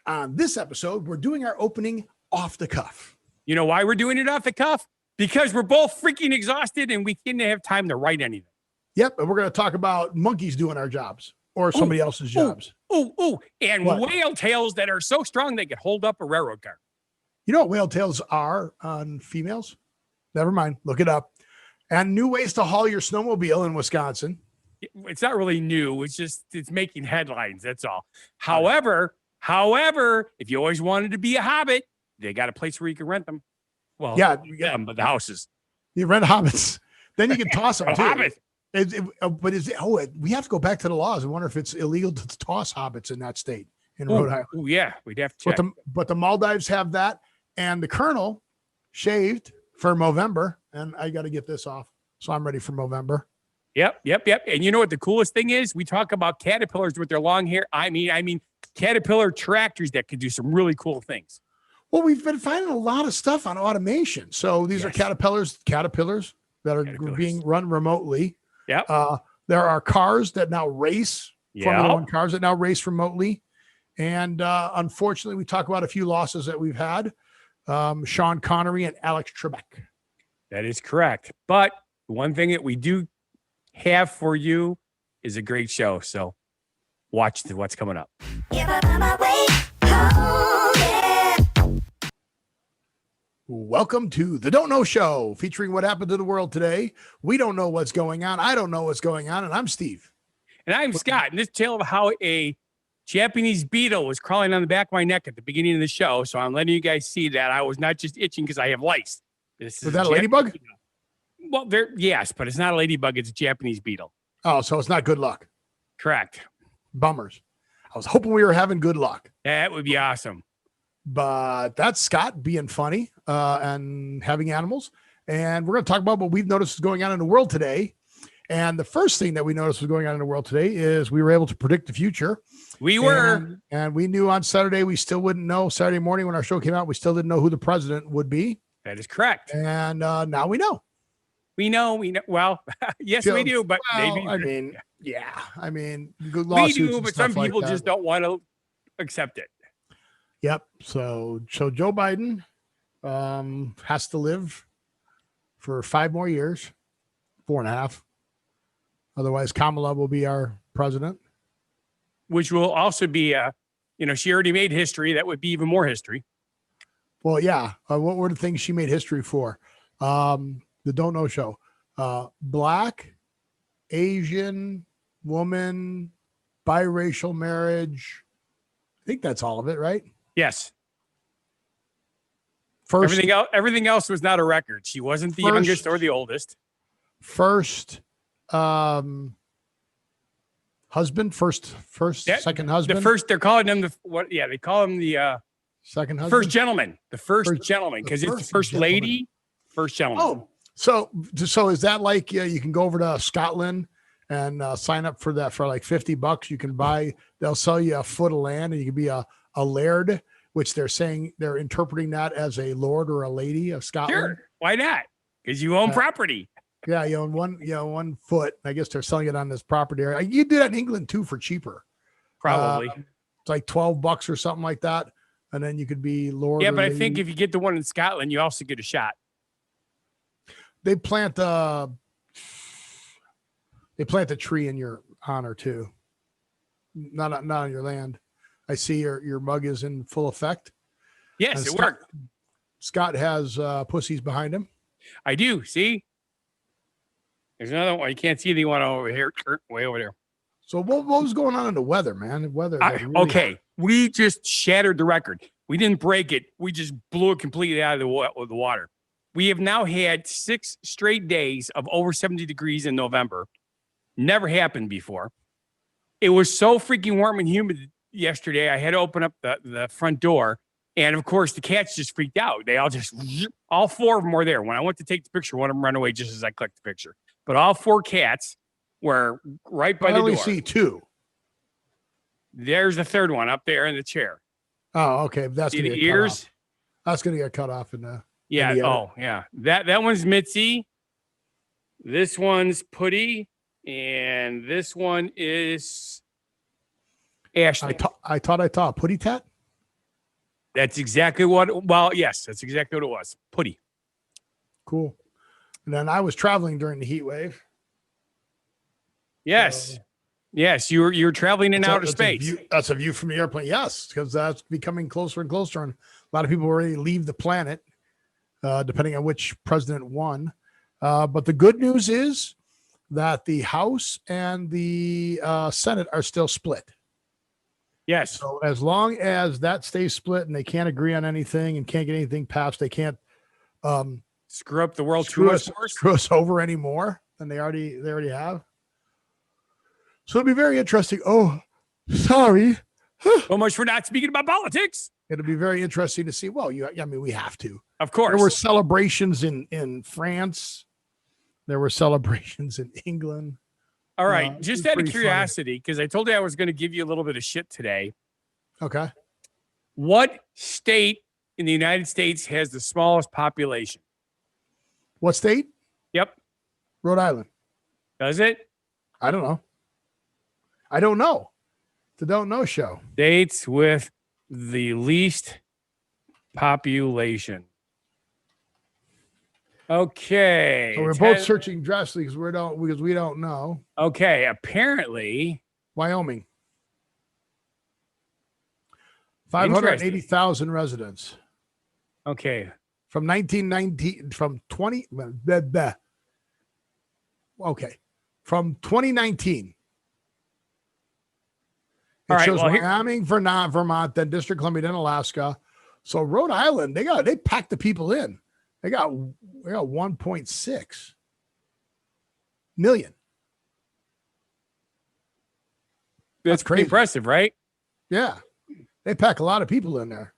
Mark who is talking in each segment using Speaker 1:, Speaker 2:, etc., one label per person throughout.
Speaker 1: On this episode, we're doing our opening off the cuff.
Speaker 2: You know why we're doing it off the cuff? Because we're both freaking exhausted and we didn't have time to write anything.
Speaker 1: Yep, and we're going to talk about monkeys doing our jobs or somebody else's jobs.
Speaker 2: And whale tails that are so strong they could hold up a railroad car.
Speaker 1: You know what whale tails are on females? Never mind, look it up. And new ways to haul your snowmobile in Wisconsin.
Speaker 2: It's not really new. It's making headlines. That's all. However, if you always wanted to be a Hobbit, they got a place where you can rent them. Well,
Speaker 1: yeah,
Speaker 2: but the houses.
Speaker 1: You rent Hobbits. Then you can toss them too.
Speaker 2: Hobbit.
Speaker 1: We have to go back to the laws. I wonder if it's illegal to toss Hobbits in that state, in Rhode Island.
Speaker 2: Oh, yeah, we'd have to check.
Speaker 1: But the Maldives have that, and the Colonel shaved for MoVember, and I got to get this off, so I'm ready for MoVember.
Speaker 2: Yep. And you know what the coolest thing is? We talk about caterpillars with their long hair. I mean, Caterpillar tractors that could do some really cool things.
Speaker 1: Well, we've been finding a lot of stuff on automation. So these are caterpillars that are being run remotely.
Speaker 2: Yep.
Speaker 1: There are cars that now race, Formula One cars that now race remotely. And unfortunately, we talk about a few losses that we've had. Sean Connery and Alex Trebek.
Speaker 2: That is correct. But the one thing that we do have for you is a great show. So watch what's coming up.
Speaker 1: Welcome to the Don't Know Show, featuring what happened to the world today. We don't know what's going on. I don't know what's going on. And I'm Steve.
Speaker 2: And I'm Scott. And this tale of how a Japanese beetle was crawling on the back of my neck at the beginning of the show. So I'm letting you guys see that I was not just itching because I have lice.
Speaker 1: Was that a ladybug?
Speaker 2: Beetle. Well, yes, but it's not a ladybug. It's a Japanese beetle.
Speaker 1: Oh, so it's not good luck.
Speaker 2: Correct.
Speaker 1: Bummers. I was hoping we were having good luck.
Speaker 2: That would be awesome.
Speaker 1: But that's Scott being funny and having animals. And we're going to talk about what we've noticed is going on in the world today. And the first thing that we noticed was going on in the world today is we were able to predict the future.
Speaker 2: We were.
Speaker 1: And we knew on Saturday, we still wouldn't know. Saturday morning when our show came out, we still didn't know who the president would be.
Speaker 2: That is correct.
Speaker 1: And now we know.
Speaker 2: We know. Well, yes, we do. But maybe.
Speaker 1: Good lawsuits.
Speaker 2: We do, but some people just don't want to accept it.
Speaker 1: Yep. So Joe Biden has to live for 5 more years, 4.5. Otherwise, Kamala will be our president.
Speaker 2: Which will also be, she already made history. That would be even more history.
Speaker 1: Well, yeah. What were the things she made history for? The Don't Know Show. Black, Asian, woman, biracial marriage. I think that's all of it, right?
Speaker 2: Yes. Everything else was not a record. She wasn't the youngest or the oldest.
Speaker 1: First husband, second husband.
Speaker 2: They're calling him they call him the
Speaker 1: second husband.
Speaker 2: First gentleman. The first gentleman, because it's the first lady, first gentleman.
Speaker 1: Oh, so is that like you can go over to Scotland and sign up for that for like $50? You can they'll sell you a foot of land and you can be a laird, which they're saying they're interpreting that as a lord or a lady of Scotland.
Speaker 2: Sure, why not? Because you own property.
Speaker 1: Yeah, you own 1 foot. I guess they're selling it on this property area. You do that in England too for cheaper.
Speaker 2: Probably.
Speaker 1: It's like $12 or something like that, and then you could be lord.
Speaker 2: Yeah, but
Speaker 1: lady.
Speaker 2: I think if you get the one in Scotland, you also get a shot.
Speaker 1: They plant a tree in your honor too. Not on your land. I see your mug is in full effect.
Speaker 2: Yes, it worked.
Speaker 1: Scott has pussies behind him.
Speaker 2: I do. See? There's another one. You can't see the one over here, way over there.
Speaker 1: So what was going on in the weather, man? The weather.
Speaker 2: Okay. We just shattered the record. We didn't break it. We just blew it completely out of the water. We have now had 6 straight days of over 70 degrees in November. Never happened before. It was so freaking warm and humid yesterday. I had to open up the front door. And of course, the cats just freaked out. They all 4 of them were there. When I went to take the picture, one of them ran away just as I clicked the picture. But all 4 cats were right by the door.
Speaker 1: I only see 2.
Speaker 2: There's the third one up there in the chair.
Speaker 1: Oh, okay. That's
Speaker 2: see the ears.
Speaker 1: That's going to get cut off in the.
Speaker 2: Yeah.
Speaker 1: In the
Speaker 2: oh, yeah. That one's Mitzi. This one's Putty, and this one is Ashley.
Speaker 1: I taught Putty Tat.
Speaker 2: That's exactly what. Well, yes, that's exactly what it was. Putty.
Speaker 1: Cool. And then I was traveling during the heat wave.
Speaker 2: Yes.
Speaker 1: So,
Speaker 2: yes, you're traveling in outer space.
Speaker 1: That's a view from the airplane. Yes, because that's becoming closer and closer, and a lot of people already leave the planet, depending on which president won. But the good news is that the House and the Senate are still split.
Speaker 2: Yes.
Speaker 1: So as long as that stays split and they can't agree on anything and can't get anything passed, they can't
Speaker 2: screw up the world
Speaker 1: screw us over any more than they already have. So it'll be very interesting. Oh, sorry.
Speaker 2: So much for not speaking about politics.
Speaker 1: It'll be very interesting to see. Well, I mean, we have to.
Speaker 2: Of course.
Speaker 1: There were celebrations in France. There were celebrations in England.
Speaker 2: All right. Just out of curiosity, because I told you I was going to give you a little bit of shit today.
Speaker 1: Okay.
Speaker 2: What state in the United States has the smallest population?
Speaker 1: What state?
Speaker 2: Yep.
Speaker 1: Rhode Island.
Speaker 2: Does it?
Speaker 1: I don't know. I don't know. The Don't Know Show.
Speaker 2: States with the least population. Okay.
Speaker 1: So we're both searching drastically because we don't know.
Speaker 2: Okay. Apparently,
Speaker 1: Wyoming. 580,000 residents.
Speaker 2: Okay.
Speaker 1: From 1990, from 20. Okay. From 2019. It shows Wyoming, Vermont, then District of Columbia, then Alaska. So Rhode Island, they packed the people in. They got 1.6 million.
Speaker 2: That's pretty impressive, right?
Speaker 1: Yeah. They pack a lot of people in there.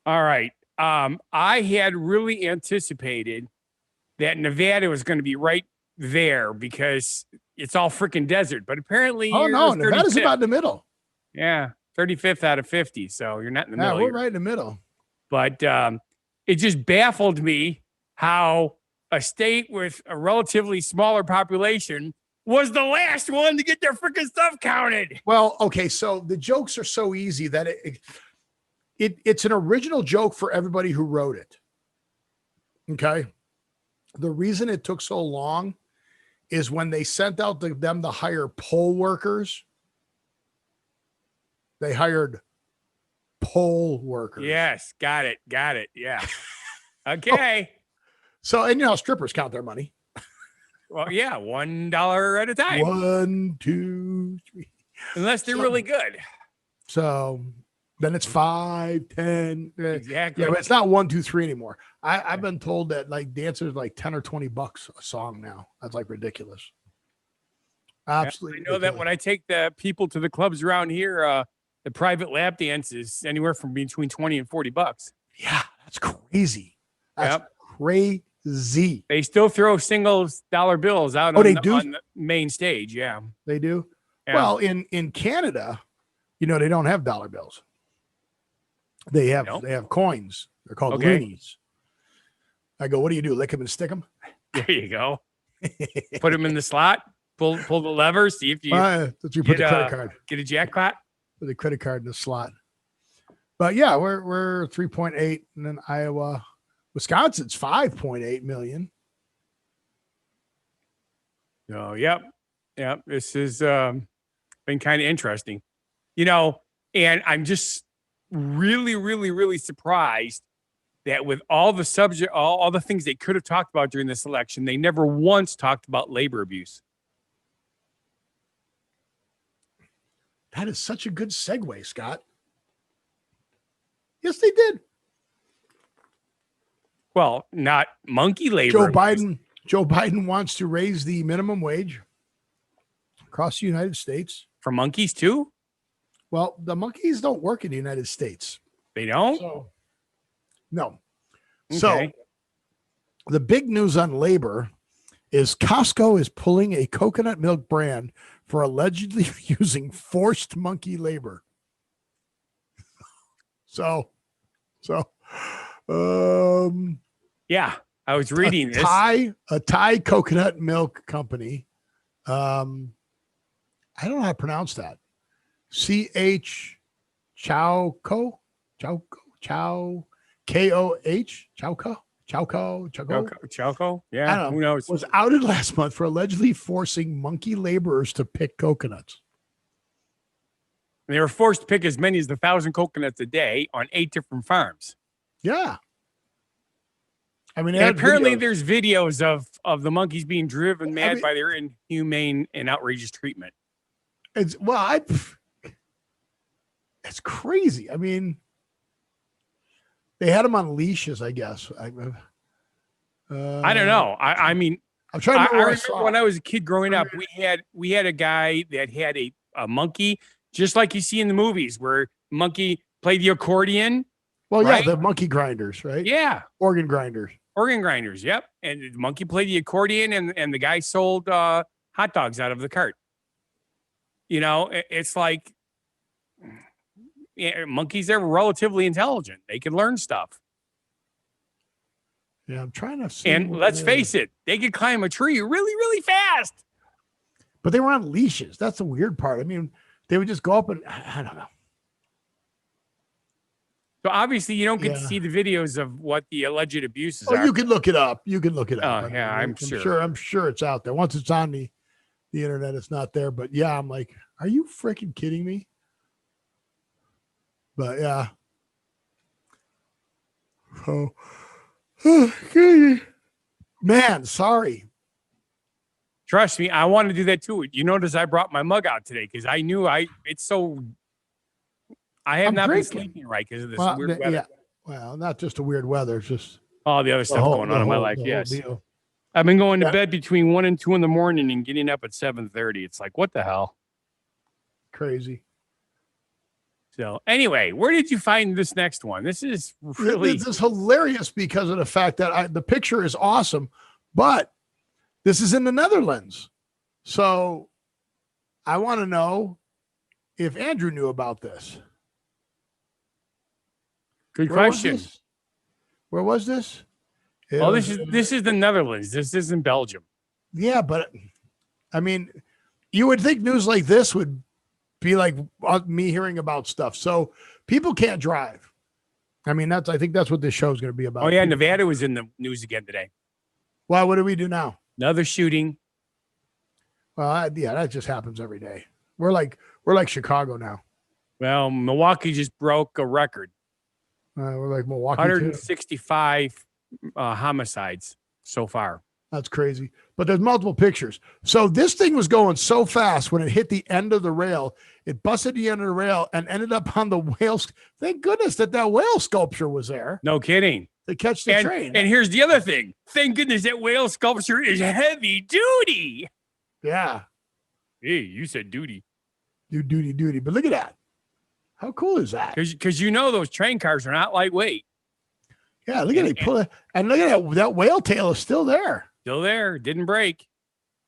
Speaker 2: All right. I had really anticipated that Nevada was going to be right there because it's all freaking desert, but apparently
Speaker 1: Nevada's about in the middle.
Speaker 2: Yeah, 35th out of 50, so you're not in the middle.
Speaker 1: Yeah, we're right in the middle.
Speaker 2: But it just baffled me how a state with a relatively smaller population was the last one to get their freaking stuff counted.
Speaker 1: Well, okay, so the jokes are so easy that it's an original joke for everybody who wrote it. Okay. The reason it took so long is when they sent out them to hire poll workers, they hired poll workers.
Speaker 2: Yes, got it. Yeah. Okay.
Speaker 1: So, and strippers count their money.
Speaker 2: Well, yeah, $1 at a time.
Speaker 1: 1, 2, 3.
Speaker 2: Unless they're really good.
Speaker 1: So then it's 5, 10.
Speaker 2: Exactly.
Speaker 1: Yeah, but it's not 1, 2, 3 anymore. I've been told that like dancers like $10 or $20 a song now. That's like ridiculous. Absolutely.
Speaker 2: I know that when I take the people to the clubs around here, the private lap dance is anywhere from between $20 and $40.
Speaker 1: Yeah, that's crazy. That's crazy.
Speaker 2: They still throw single dollar bills out on the main stage. Yeah,
Speaker 1: they do.
Speaker 2: Yeah.
Speaker 1: Well, in Canada, they don't have dollar bills. They have coins. They're called loonies. I go, what do you do? Lick them and stick them?
Speaker 2: There you go. Put them in the slot. Pull the lever. See if you
Speaker 1: put the credit card.
Speaker 2: Get a jackpot.
Speaker 1: Put the credit card in the slot. But yeah, we're 3.8, and then Iowa, Wisconsin's 5.8 million.
Speaker 2: Oh, yep. This has been kind of interesting, and I'm just really, really, really surprised that with all the subject, all the things they could have talked about during this election, they never once talked about labor abuse.
Speaker 1: That is such a good segue, Scott. Yes, they did.
Speaker 2: Well, not monkey labor.
Speaker 1: Joe Biden wants to raise the minimum wage across the United States.
Speaker 2: For monkeys too?
Speaker 1: Well, the monkeys don't work in the United States.
Speaker 2: They don't?
Speaker 1: No.
Speaker 2: Okay.
Speaker 1: So the big news on labor is Costco is pulling a coconut milk brand for allegedly using forced monkey labor.
Speaker 2: Yeah, I was reading this.
Speaker 1: A Thai coconut milk company. I don't know how to pronounce that. CH Chowco. Chow, K-O-H, Chowco.
Speaker 2: Chalco?
Speaker 1: I
Speaker 2: Yeah,
Speaker 1: don't know,
Speaker 2: who knows?
Speaker 1: was outed last month for allegedly forcing monkey laborers to pick coconuts.
Speaker 2: They were forced to pick as many as 1,000 coconuts a day on 8 different farms.
Speaker 1: Yeah. I mean,
Speaker 2: and apparently there's videos of the monkeys being driven mad by their inhumane and outrageous treatment.
Speaker 1: It's crazy. I mean, they had them on leashes, I guess.
Speaker 2: I don't know. I mean,
Speaker 1: I'm trying to remember.
Speaker 2: I remember when I was a kid growing up, we had a guy that had a monkey, just like you see in the movies, where monkey played the accordion.
Speaker 1: Well,
Speaker 2: right?
Speaker 1: yeah, the monkey grinders, right?
Speaker 2: Yeah,
Speaker 1: organ grinders.
Speaker 2: Organ grinders. Yep. And the monkey played the accordion, and the guy sold hot dogs out of the cart. You know, it's like monkeys are relatively intelligent. They can learn stuff.
Speaker 1: Yeah, I'm trying to see.
Speaker 2: And let's face it, they could climb a tree really, really fast.
Speaker 1: But they were on leashes. That's the weird part. I mean, they would just go up and I don't know.
Speaker 2: So obviously you don't get to see the videos of what the alleged abuses are.
Speaker 1: You can look it up. Oh,
Speaker 2: yeah, I'm
Speaker 1: sure it's out there. Once it's on the internet, it's not there. But yeah, I'm like, are you freaking kidding me? But yeah. Oh, man, sorry.
Speaker 2: Trust me, I want to do that too. You notice I brought my mug out today because I knew I have not been sleeping right because of this weird weather.
Speaker 1: Yeah. Well, not just the weird weather, it's just
Speaker 2: all the other stuff going on in my life. Yes. I've been going to bed between 1 and 2 in the morning and getting up at 7:30. It's like, what the hell?
Speaker 1: Crazy.
Speaker 2: So anyway, where did you find this next one? This is really
Speaker 1: this is hilarious because of the fact that the picture is awesome, but this is in the Netherlands. So I want to know if Andrew knew about this.
Speaker 2: Good question.
Speaker 1: Where was this?
Speaker 2: This is the Netherlands. This isn't Belgium.
Speaker 1: Yeah, but I mean, you would think news like this would be like me hearing about stuff. So people can't drive. I mean, I think that's what this show is going to be about.
Speaker 2: Oh yeah, Nevada was in the news again today.
Speaker 1: Well, what do we do now?
Speaker 2: Another shooting.
Speaker 1: Well, yeah, that just happens every day. We're like Chicago now.
Speaker 2: Well, Milwaukee just broke a record.
Speaker 1: We're like Milwaukee.
Speaker 2: 165 homicides so far.
Speaker 1: That's crazy. But there's multiple pictures. So this thing was going so fast when it hit the end of the rail, it busted the end of the rail and ended up on the whale. Thank goodness that whale sculpture was there.
Speaker 2: No kidding.
Speaker 1: To catch the train.
Speaker 2: And here's the other thing. Thank goodness that whale sculpture is heavy duty.
Speaker 1: Yeah.
Speaker 2: Hey, you said duty.
Speaker 1: Duty. But look at that. How cool is that?
Speaker 2: Because you know those train cars are not lightweight.
Speaker 1: Yeah, look at it. And look at that whale tail is still there.
Speaker 2: Still there. Didn't break.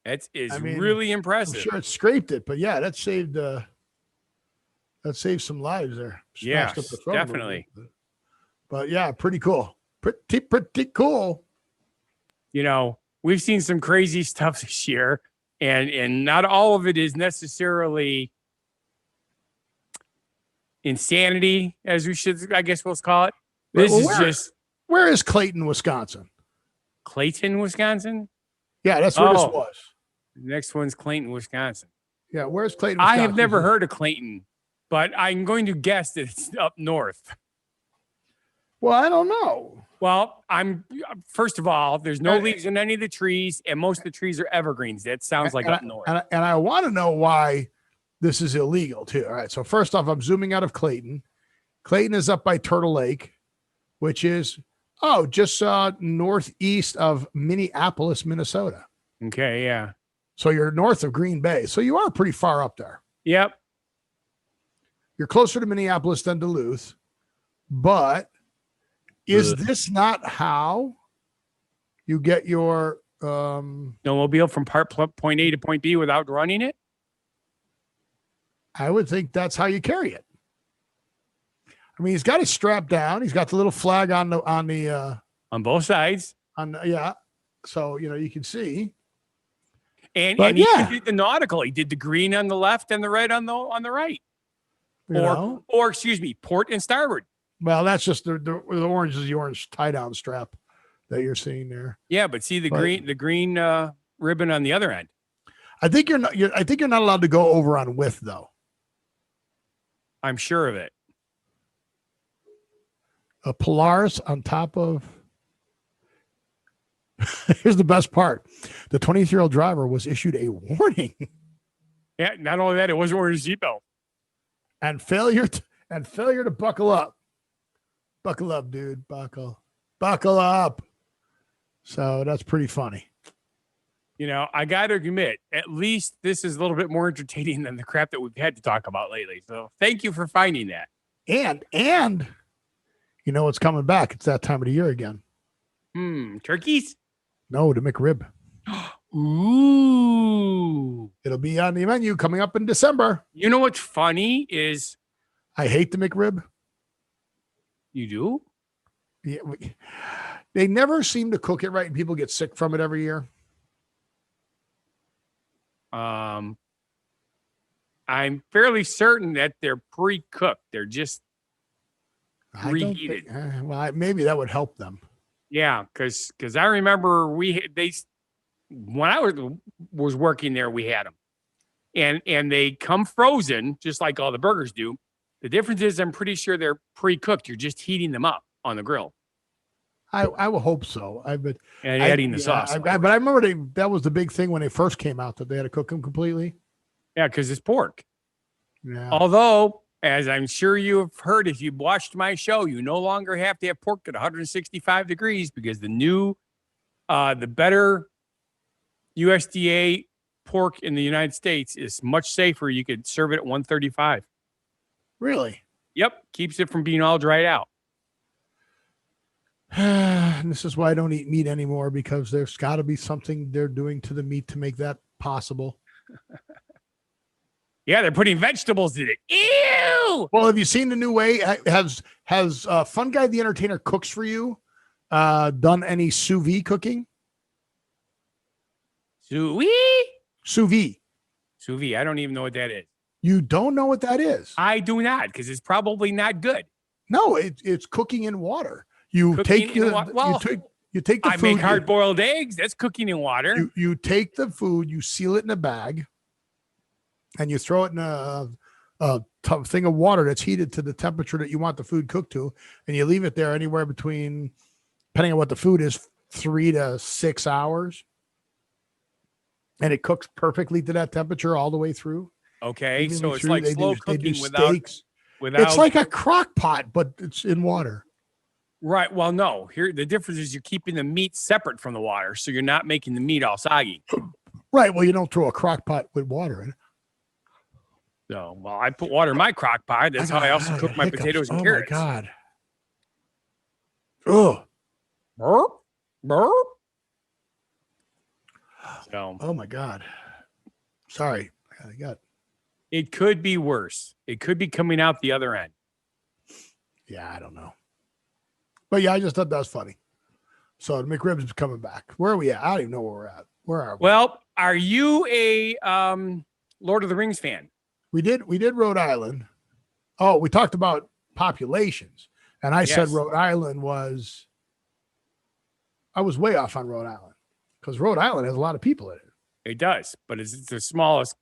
Speaker 2: That is really impressive.
Speaker 1: I'm sure it scraped it, but yeah, that saved some lives there.
Speaker 2: Yeah, definitely.
Speaker 1: But yeah, pretty cool. Pretty cool.
Speaker 2: You know, we've seen some crazy stuff this year, and not all of it is necessarily insanity, as we should, I guess we'll call it.
Speaker 1: Where is Clayton, Wisconsin?
Speaker 2: Clayton, Wisconsin?
Speaker 1: Yeah, that's where this was.
Speaker 2: The next one's Clayton, Wisconsin.
Speaker 1: Yeah, where's Clayton, Wisconsin?
Speaker 2: I have never heard of Clayton, but I'm going to guess that it's up north.
Speaker 1: Well, I don't know.
Speaker 2: Well, first of all, there's no leaves in any of the trees, and most of the trees are evergreens. That sounds like up north.
Speaker 1: And I want to know why this is illegal too. All right. So first off, I'm zooming out of Clayton. Clayton is up by Turtle Lake, which is just northeast of Minneapolis, Minnesota.
Speaker 2: Okay, yeah.
Speaker 1: So you're north of Green Bay. So you are pretty far up there.
Speaker 2: Yep.
Speaker 1: You're closer to Minneapolis than Duluth. But is this not how you get your
Speaker 2: snowmobile from point A to point B without running it?
Speaker 1: I would think that's how you carry it. I mean, he's got it strapped down. He's got the little flag on
Speaker 2: both sides.
Speaker 1: So you can see.
Speaker 2: And he did the nautical. He did the green on the left and the red on the right. Or excuse me, port and starboard.
Speaker 1: Well, that's just the orange is the orange tie down strap that you're seeing there.
Speaker 2: Yeah, but see the green ribbon on the other end.
Speaker 1: I think you're not. I think you're not allowed to go over on width though.
Speaker 2: I'm sure of it.
Speaker 1: A Polaris on top of. Here's the best part: the 20-year-old driver was issued a warning.
Speaker 2: Yeah, not only that, it wasn't wearing a seatbelt.
Speaker 1: And failure to buckle up. Buckle up, dude. Buckle up. So that's pretty funny.
Speaker 2: You know, I got to admit, at least this is a little bit more entertaining than the crap that we've had to talk about lately. So thank you for finding that.
Speaker 1: And you know what's coming back? It's that time of the year again.
Speaker 2: Turkeys?
Speaker 1: No, the McRib.
Speaker 2: Ooh.
Speaker 1: It'll be on the menu coming up in December.
Speaker 2: You know what's funny is
Speaker 1: I hate the McRib.
Speaker 2: You do?
Speaker 1: Yeah, they never seem to cook it right, and people get sick from it every year.
Speaker 2: I'm fairly certain that they're pre-cooked. They're just reheated.
Speaker 1: Well, maybe that would help them.
Speaker 2: Yeah, because I remember when I was working there, we had them, and they come frozen just like all the burgers do. The difference is I'm pretty sure they're pre-cooked. You're just heating them up on the grill.
Speaker 1: I will hope so.
Speaker 2: Adding the sauce.
Speaker 1: But I remember that was the big thing when they first came out, that they had to cook them completely.
Speaker 2: Yeah, because it's pork.
Speaker 1: Yeah.
Speaker 2: Although, as I'm sure you have heard, if you've watched my show, you no longer have to have pork at 165 degrees because the better USDA pork in the United States is much safer. You could serve it at 135.
Speaker 1: Really?
Speaker 2: Yep. Keeps it from being all dried out.
Speaker 1: And this is why I don't eat meat anymore, because there's got to be something they're doing to the meat to make that possible.
Speaker 2: Yeah, they're putting vegetables in it. Ew!
Speaker 1: Well, have you seen the new way? Has Funguy the Entertainer Cooks for You done any sous vide cooking?
Speaker 2: Sous vide?
Speaker 1: Sous vide.
Speaker 2: Sous vide. I don't even know what that is.
Speaker 1: You don't know what that is?
Speaker 2: I do not, because it's probably not good.
Speaker 1: No, it's cooking in water. You take the food.
Speaker 2: I make hard-boiled eggs. That's cooking in water.
Speaker 1: You take the food, you seal it in a bag, and you throw it in a thing of water that's heated to the temperature that you want the food cooked to, and you leave it there anywhere between, depending on what the food is, 3 to 6 hours, and it cooks perfectly to that temperature all the way through.
Speaker 2: Okay, so it's like slow cooking without.
Speaker 1: It's like a crock pot, but it's in water.
Speaker 2: Right. Well, no. Here, the difference is you're keeping the meat separate from the water, so you're not making the meat all soggy.
Speaker 1: Right. Well, you don't throw a crock pot with water in it.
Speaker 2: No. Well, I put water in my crock pot. That's how I also cook my potatoes and carrots.
Speaker 1: Oh my God. Oh.
Speaker 2: Burp. Burp. So.
Speaker 1: Oh my God. Sorry. I got.
Speaker 2: It could be worse. It could be coming out the other end.
Speaker 1: Yeah, I don't know. But yeah, I just thought that was funny. So the McRibs is coming back. Where are we at? I don't even know where we're at. Where are we?
Speaker 2: Well, are you a Lord of the Rings fan?
Speaker 1: We did Rhode Island. Oh, we talked about populations. And I said Rhode Island was, I was way off on Rhode Island, because Rhode Island has a lot of people in it.
Speaker 2: It does, but it's the smallest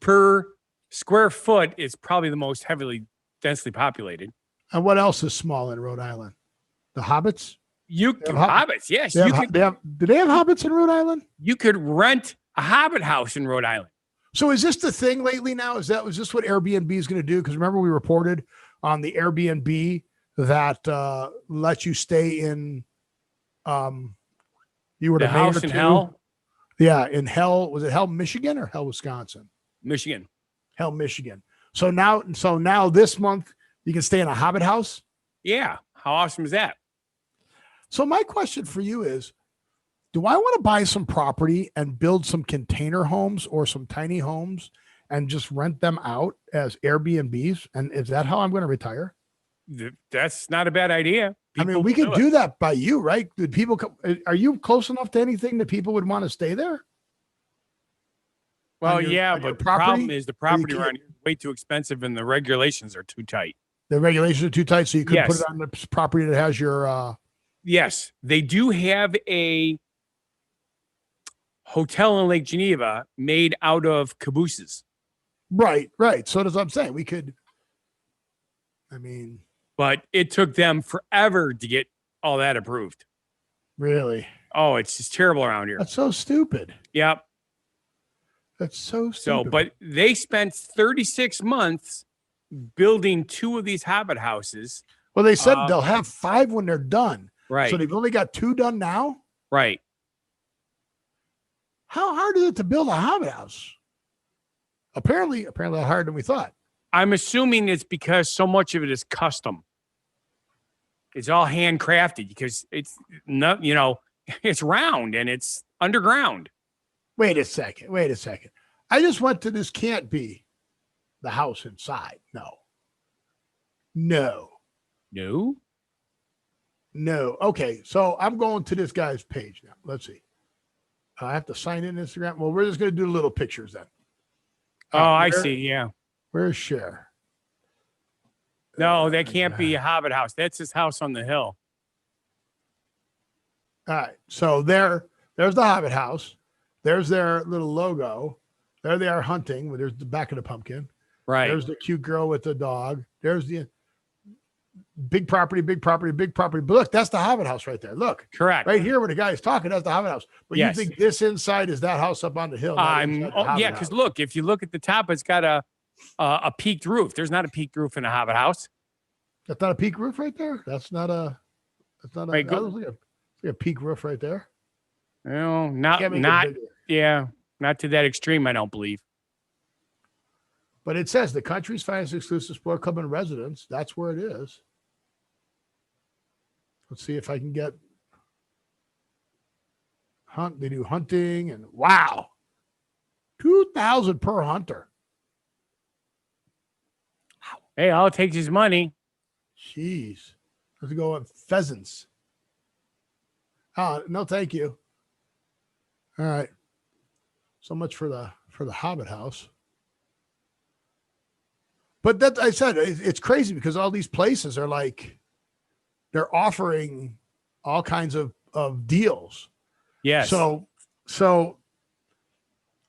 Speaker 2: per square foot. It's probably the most heavily densely populated.
Speaker 1: And what else is small in Rhode Island? The Hobbits?
Speaker 2: Hobbits, yes.
Speaker 1: Do they have Hobbits in Rhode Island?
Speaker 2: You could rent a Hobbit house in Rhode Island.
Speaker 1: So is this the thing lately now? Was this what Airbnb is going to do? Because remember we reported on the Airbnb that lets you stay in you were
Speaker 2: the house in Hell?
Speaker 1: Yeah, in Hell. Was it Hell, Michigan or Hell, Wisconsin?
Speaker 2: Michigan.
Speaker 1: Hell, Michigan. So now this month you can stay in a Hobbit house?
Speaker 2: Yeah. How awesome is that?
Speaker 1: So my question for you is, do I want to buy some property and build some container homes or some tiny homes and just rent them out as Airbnbs? And is that how I'm going to retire?
Speaker 2: That's not a bad idea.
Speaker 1: We could do that by you, right? Did people are you close enough to anything that people would want to stay there?
Speaker 2: Well, but the problem is the property around here is way too expensive and the regulations are too tight.
Speaker 1: The regulations are too tight, so you couldn't put
Speaker 2: Yes.
Speaker 1: it on the property that has your.
Speaker 2: Yes, they do have a hotel in Lake Geneva made out of cabooses.
Speaker 1: Right. So that's what I'm saying. We could. I mean,
Speaker 2: But it took them forever to get all that approved.
Speaker 1: really,
Speaker 2: Oh, it's just terrible around here.
Speaker 1: that's so stupid.
Speaker 2: Yep.
Speaker 1: That's so stupid.
Speaker 2: So, but they spent 36 months building 2 of these Hobbit houses.
Speaker 1: well, they said they'll have 5 when they're done.
Speaker 2: Right.
Speaker 1: So they've only got 2 done now.
Speaker 2: Right.
Speaker 1: How hard is it to build a Hobbit house? Apparently harder than we thought.
Speaker 2: I'm assuming it's because so much of it is custom. It's all handcrafted because it's not, it's round and it's underground.
Speaker 1: Wait a second. I just went to this. Can't be the house inside. No. Okay. So I'm going to this guy's page now. Let's see. I have to sign in Instagram. Well, we're just going to do little pictures then.
Speaker 2: I see. Yeah.
Speaker 1: Where's share?
Speaker 2: No, that can't be a Hobbit house. That's his house on the hill.
Speaker 1: All right. So there's the Hobbit house. There's their little logo. There they are hunting. There's the back of the pumpkin.
Speaker 2: Right.
Speaker 1: There's the cute girl with the dog. There's the big property. But look, that's the Hobbit house right there. Look.
Speaker 2: Correct.
Speaker 1: Right here where the guy is talking, that's the Hobbit house. But
Speaker 2: Yes.
Speaker 1: you think this inside is that house up on the hill?
Speaker 2: Yeah, because look, if you look at the top, it's got a peaked roof. There's not a peaked roof in a Hobbit house.
Speaker 1: That's not a peak roof right there? That's not a
Speaker 2: Right,
Speaker 1: that looks like a peak roof right there.
Speaker 2: No, not
Speaker 1: Can't make it
Speaker 2: not
Speaker 1: bigger.
Speaker 2: yeah, not to that extreme, I don't believe.
Speaker 1: But it says the country's finest exclusive sport club and residence. That's where it is. Let's see if I can get hunt. They do hunting and wow, 2,000 per hunter.
Speaker 2: Hey, all it takes is money.
Speaker 1: Jeez, let's go with pheasants. Oh no, thank you. All right, so much for the Hobbit house. But that I said it's crazy because all these places are like they're offering all kinds of deals.
Speaker 2: Yes.
Speaker 1: So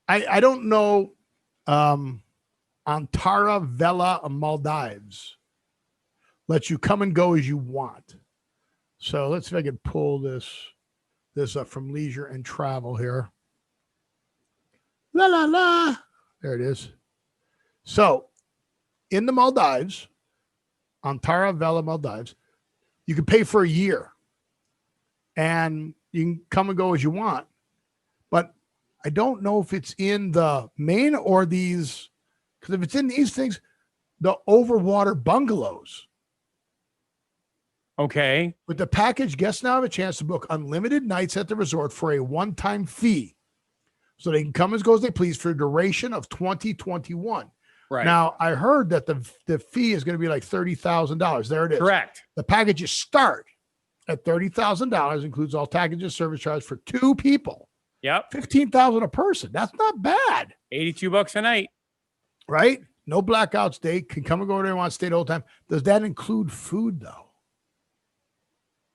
Speaker 1: I don't know. Antara Vela Maldives lets you come and go as you want. So let's see if I can pull this up from Leisure and Travel here. La la la. There it is. So in the Maldives, Antara Vela Maldives, you can pay for a year and you can come and go as you want. But I don't know if it's in the main or these, because if it's in these things, the overwater bungalows.
Speaker 2: Okay.
Speaker 1: With the package, guests now have a chance to book unlimited nights at the resort for a one-time fee. So they can come as go as they please for a duration of 2021.
Speaker 2: Right.
Speaker 1: Now, I heard that the fee is going to be like $30,000. There it is.
Speaker 2: Correct.
Speaker 1: The packages start at $30,000, includes all packages, service charge for 2 people.
Speaker 2: Yep.
Speaker 1: $15,000 a person. That's not bad.
Speaker 2: $82 a night.
Speaker 1: Right? No blackouts. They can come and go where they want, stay the whole time. Does that include food, though?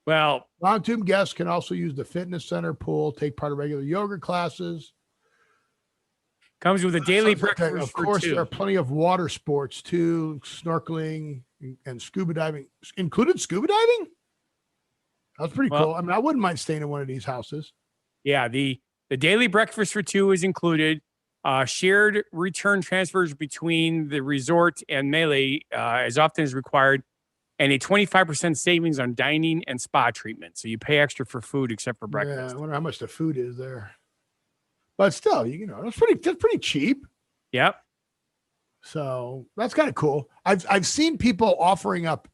Speaker 2: Well,
Speaker 1: Long-term guests can also use the fitness center, pool, take part in regular yoga classes.
Speaker 2: comes with a daily breakfast.
Speaker 1: Of course, there are plenty of water sports too, snorkeling and scuba diving. Included scuba diving? That's pretty cool. I mean, I wouldn't mind staying in one of these houses.
Speaker 2: Yeah, the daily breakfast for 2 is included. Shared return transfers between the resort and Melee as often as required, and a 25% savings on dining and spa treatment. So you pay extra for food except for breakfast.
Speaker 1: Yeah, I wonder how much the food is there. But still, that's pretty cheap.
Speaker 2: Yep.
Speaker 1: So that's kind of cool. I've seen people offering up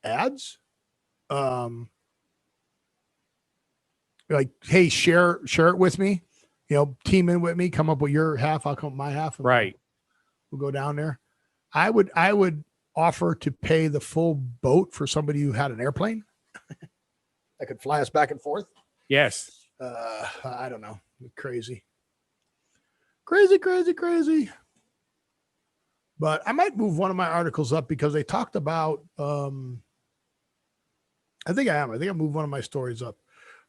Speaker 1: ads. Like, hey, share it with me. Team in with me. Come up with your half. I'll come with my half.
Speaker 2: Right.
Speaker 1: We'll go down there. I would offer to pay the full boat for somebody who had an airplane that could fly us back and forth.
Speaker 2: Yes.
Speaker 1: I don't know. Crazy. But I might move one of my articles up because they talked about, I think I moved one of my stories up.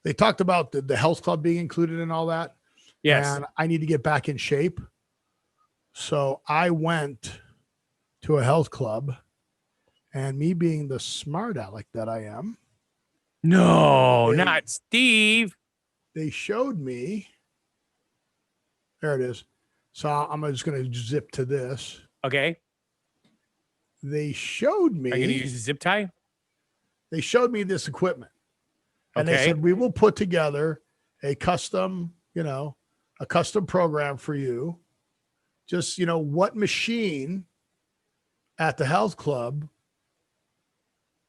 Speaker 1: They talked about the health club being included and all that.
Speaker 2: Yes.
Speaker 1: And I need to get back in shape. So I went to a health club, and me being the smart aleck that I am.
Speaker 2: No, not Steve.
Speaker 1: They showed me. There it is. So I'm just going to zip to this.
Speaker 2: Okay.
Speaker 1: They showed me.
Speaker 2: Are you going to use a zip tie?
Speaker 1: They showed me this equipment. And
Speaker 2: Okay.
Speaker 1: they said, we will put together a custom, a custom program for you. Just, what machine at the health club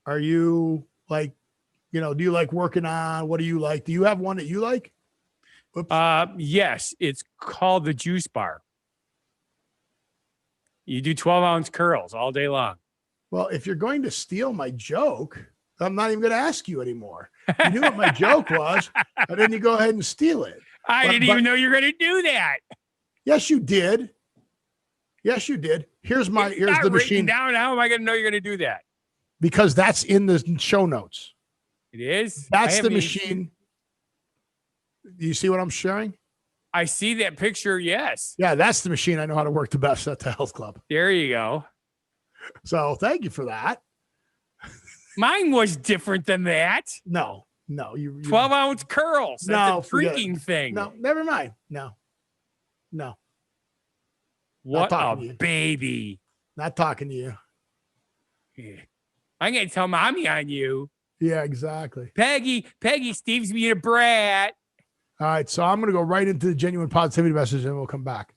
Speaker 1: are you like, do you like working on? What do you like? Do you have one that you like? Oops.
Speaker 2: Yes, it's called the juice bar. You do 12-ounce curls all day long.
Speaker 1: Well, if you're going to steal my joke, I'm not even going to ask you anymore. You knew what my joke was, and then you go ahead and steal it.
Speaker 2: I didn't even know you were going to do that.
Speaker 1: Yes, you did. Yes, you did. Here's the machine.
Speaker 2: Down. How am I going to know you're going to do that?
Speaker 1: Because that's in the show notes.
Speaker 2: It is.
Speaker 1: That's the machine. Do you see what I'm sharing?
Speaker 2: I see that picture. Yes.
Speaker 1: Yeah, that's the machine I know how to work the best at the health club.
Speaker 2: There you go.
Speaker 1: So thank you for that.
Speaker 2: Mine was different than that.
Speaker 1: No. You
Speaker 2: 12-ounce curls. That's a drinking thing.
Speaker 1: No, never mind. No.
Speaker 2: What a baby.
Speaker 1: Not talking to you.
Speaker 2: Yeah. I'm going to tell mommy on you.
Speaker 1: Yeah, exactly.
Speaker 2: Peggy, Steve's being a brat.
Speaker 1: All right, so I'm going to go right into the genuine positivity message and we'll come back.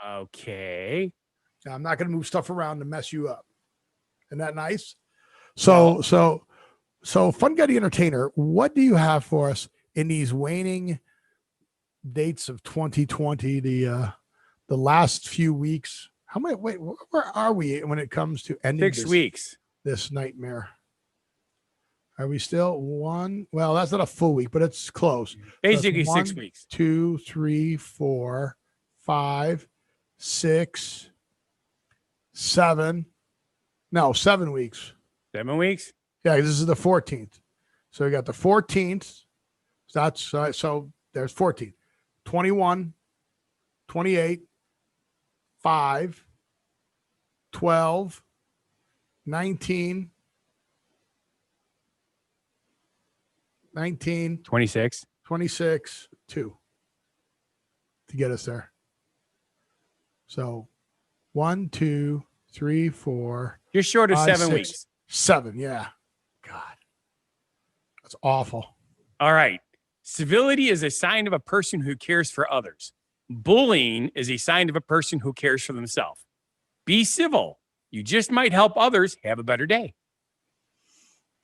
Speaker 2: Okay.
Speaker 1: Now, I'm not going to move stuff around to mess you up. Isn't that nice? So Funguy The Entertainer, what do you have for us in these waning dates of 2020, the last few weeks? Where are we when it comes to ending
Speaker 2: 6 weeks?
Speaker 1: This nightmare? Are we still one? Well, that's not a full week, but it's close.
Speaker 2: Basically,
Speaker 1: so
Speaker 2: 6 weeks.
Speaker 1: 2, 3, 4, 5, 6, 7. No, 7 weeks.
Speaker 2: 7 weeks?
Speaker 1: Yeah, this is the 14th. So we got the 14th. So there's 14. 21, 28, 5, 12, 19,
Speaker 2: 26,
Speaker 1: 2 to get us there. So 1, 2, 3, 4.
Speaker 2: You're short of 7
Speaker 1: 6,
Speaker 2: weeks.
Speaker 1: 7, yeah. God, that's awful.
Speaker 2: All right. Civility is a sign of a person who cares for others. Bullying is a sign of a person who cares for themselves. Be civil. You just might help others have a better day.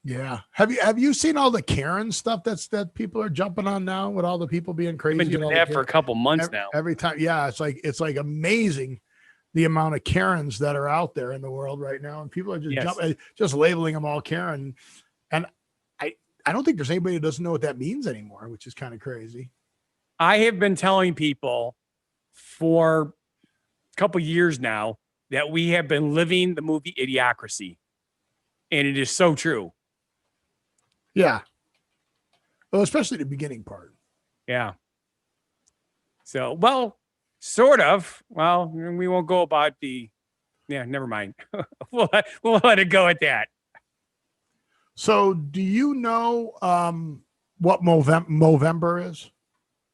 Speaker 1: Yeah. Have you seen all the Karen stuff that people are jumping on now with all the people being crazy?
Speaker 2: I've been doing that for a couple months now.
Speaker 1: Every time. Yeah. It's like amazing the amount of Karens that are out there in the world right now. And people are just just labeling them all Karen. And I don't think there's anybody who doesn't know what that means anymore, which is kind of crazy.
Speaker 2: I have been telling people for a couple years now that we have been living the movie Idiocracy. And it is so true.
Speaker 1: Yeah. Well, especially the beginning part.
Speaker 2: Yeah. So, well, sort of. Well, we won't go about never mind. we'll let it go at that.
Speaker 1: So do you know what MoVember is?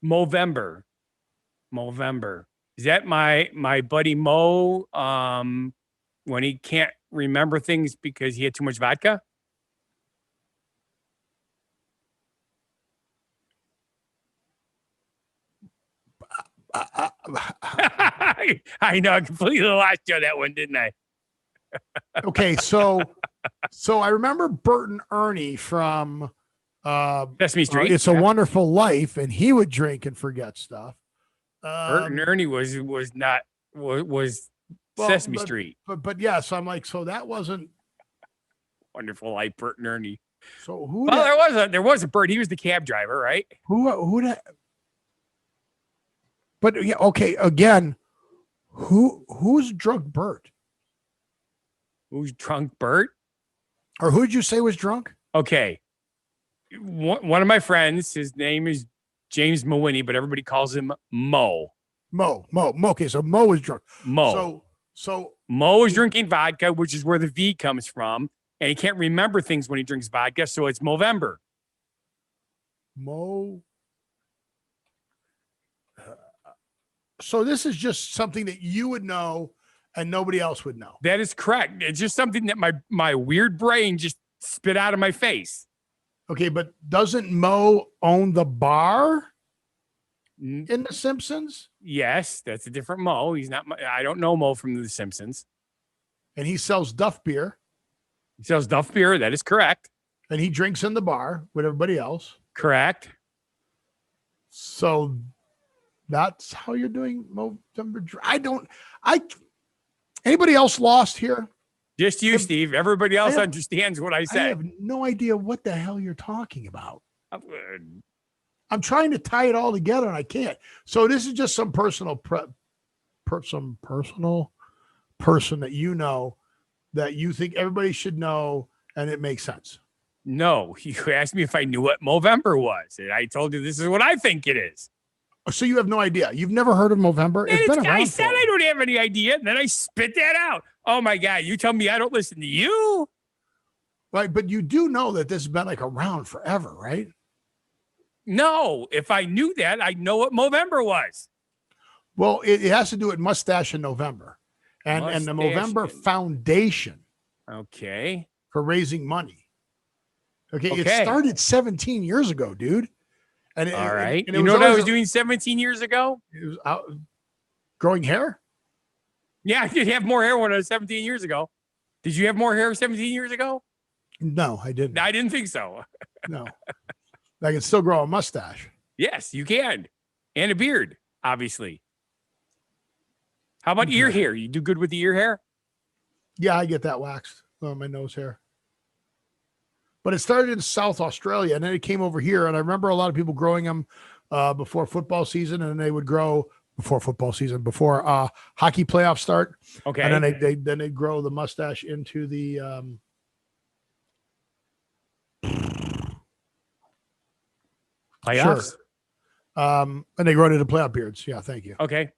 Speaker 2: MoVember. Is that my buddy Mo when he can't remember things because he had too much vodka? I know, I completely lost you on that one, didn't I?
Speaker 1: Okay, so I remember Bert and Ernie from
Speaker 2: Sesame Street.
Speaker 1: It's a Wonderful Life, and he would drink and forget stuff.
Speaker 2: Bert and Ernie was Sesame Street.
Speaker 1: But yeah, so I'm like, so that wasn't
Speaker 2: Wonderful Life, Bert and Ernie.
Speaker 1: So who?
Speaker 2: Well, there was a Bert. He was the cab driver, right?
Speaker 1: Who that? But yeah, okay. Again, who's drunk Bert?
Speaker 2: Who's drunk? Bert?
Speaker 1: Or who'd you say was drunk?
Speaker 2: Okay. One of my friends, his name is James Mawiney, but everybody calls him Mo.
Speaker 1: Mo. Okay, so Mo was drunk.
Speaker 2: Mo.
Speaker 1: So
Speaker 2: Mo is drinking vodka, which is where the V comes from, and he can't remember things when he drinks vodka, so it's MoVember.
Speaker 1: Mo. So this is just something that you would know and nobody else would know.
Speaker 2: That is correct. It's just something that my weird brain just spit out of my face.
Speaker 1: Okay, but doesn't Mo own the bar in The Simpsons?
Speaker 2: Yes, that's a different Mo. He's not. I don't know Mo from The Simpsons.
Speaker 1: And he sells Duff beer.
Speaker 2: He sells Duff beer. That is correct.
Speaker 1: And he drinks in the bar with everybody else.
Speaker 2: Correct.
Speaker 1: So that's how you're doing MoVember. Anybody else lost here?
Speaker 2: Just you, Steve. Everybody else understands what I said.
Speaker 1: I have no idea what the hell you're talking about. I'm trying to tie it all together and I can't. So this is just some personal person that you know that you think everybody should know and it makes sense.
Speaker 2: No, you asked me if I knew what MoVember was, and I told you this is what I think it is.
Speaker 1: So you have no idea. You've never heard of MoVember? It's been around.
Speaker 2: I said I don't have any idea, and then I spit that out. Oh my God, you tell me I don't listen to you?
Speaker 1: Right, but you do know that this has been like around forever, right?
Speaker 2: No, if I knew that, I'd know what MoVember was.
Speaker 1: Well, it has to do with Mustache in November and the MoVember Foundation.
Speaker 2: Okay.
Speaker 1: For raising money. Okay. It started 17 years ago, dude. And
Speaker 2: all right. You know what I was doing 17 years ago?
Speaker 1: It was out growing hair.
Speaker 2: Yeah, I did have more hair when I was 17 years ago. Did you have more hair 17 years ago?
Speaker 1: No, I didn't.
Speaker 2: I didn't think so.
Speaker 1: No. I can still grow a mustache.
Speaker 2: Yes, you can. And a beard, obviously. How about ear hair? You do good with the ear hair?
Speaker 1: Yeah, I get that waxed on my nose hair. But it started in South Australia and then it came over here. And I remember a lot of people growing them before football season, and they would grow before hockey playoffs start.
Speaker 2: Okay.
Speaker 1: And then they grow the mustache into the
Speaker 2: playoffs.
Speaker 1: Sure. And they grow it into playoff beards. Yeah, thank you.
Speaker 2: Okay.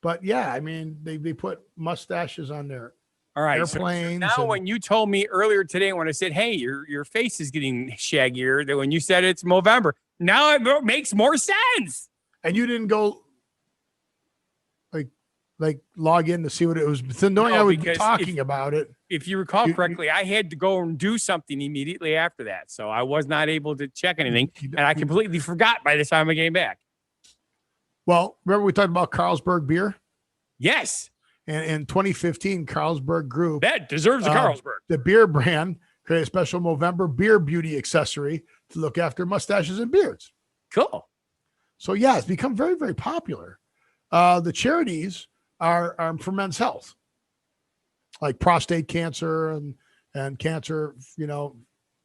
Speaker 1: But yeah, I mean, they put mustaches on their airplanes.
Speaker 2: So now, when you told me earlier today, when I said, "Hey, your face is getting shaggier," that when you said it's MoVember, now it makes more sense.
Speaker 1: And you didn't go like log in to see what it was. Knowing I was talking about it.
Speaker 2: If you recall correctly, I had to go and do something immediately after that, so I was not able to check anything, and I completely forgot by the time I came back.
Speaker 1: Well, remember we talked about Carlsberg beer?
Speaker 2: Yes.
Speaker 1: And in 2015, Carlsberg Group.
Speaker 2: That deserves a Carlsberg.
Speaker 1: The beer brand created a special MoVember beer beauty accessory to look after mustaches and beards.
Speaker 2: Cool.
Speaker 1: So yeah, it's become very, very popular. The charities are for men's health, like prostate cancer and cancer,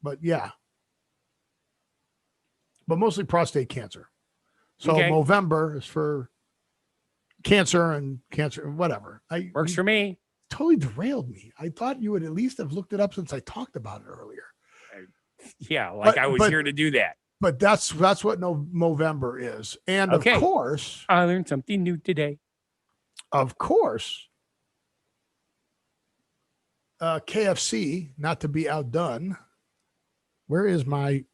Speaker 1: but yeah. But mostly prostate cancer. So MoVember is for cancer and whatever.
Speaker 2: Works for me.
Speaker 1: Totally derailed me. I thought you would at least have looked it up since I talked about it earlier.
Speaker 2: Yeah, I was here to do that.
Speaker 1: But that's what MoVember is. And of course,
Speaker 2: I learned something new today.
Speaker 1: Of course, KFC, not to be outdone. Where is my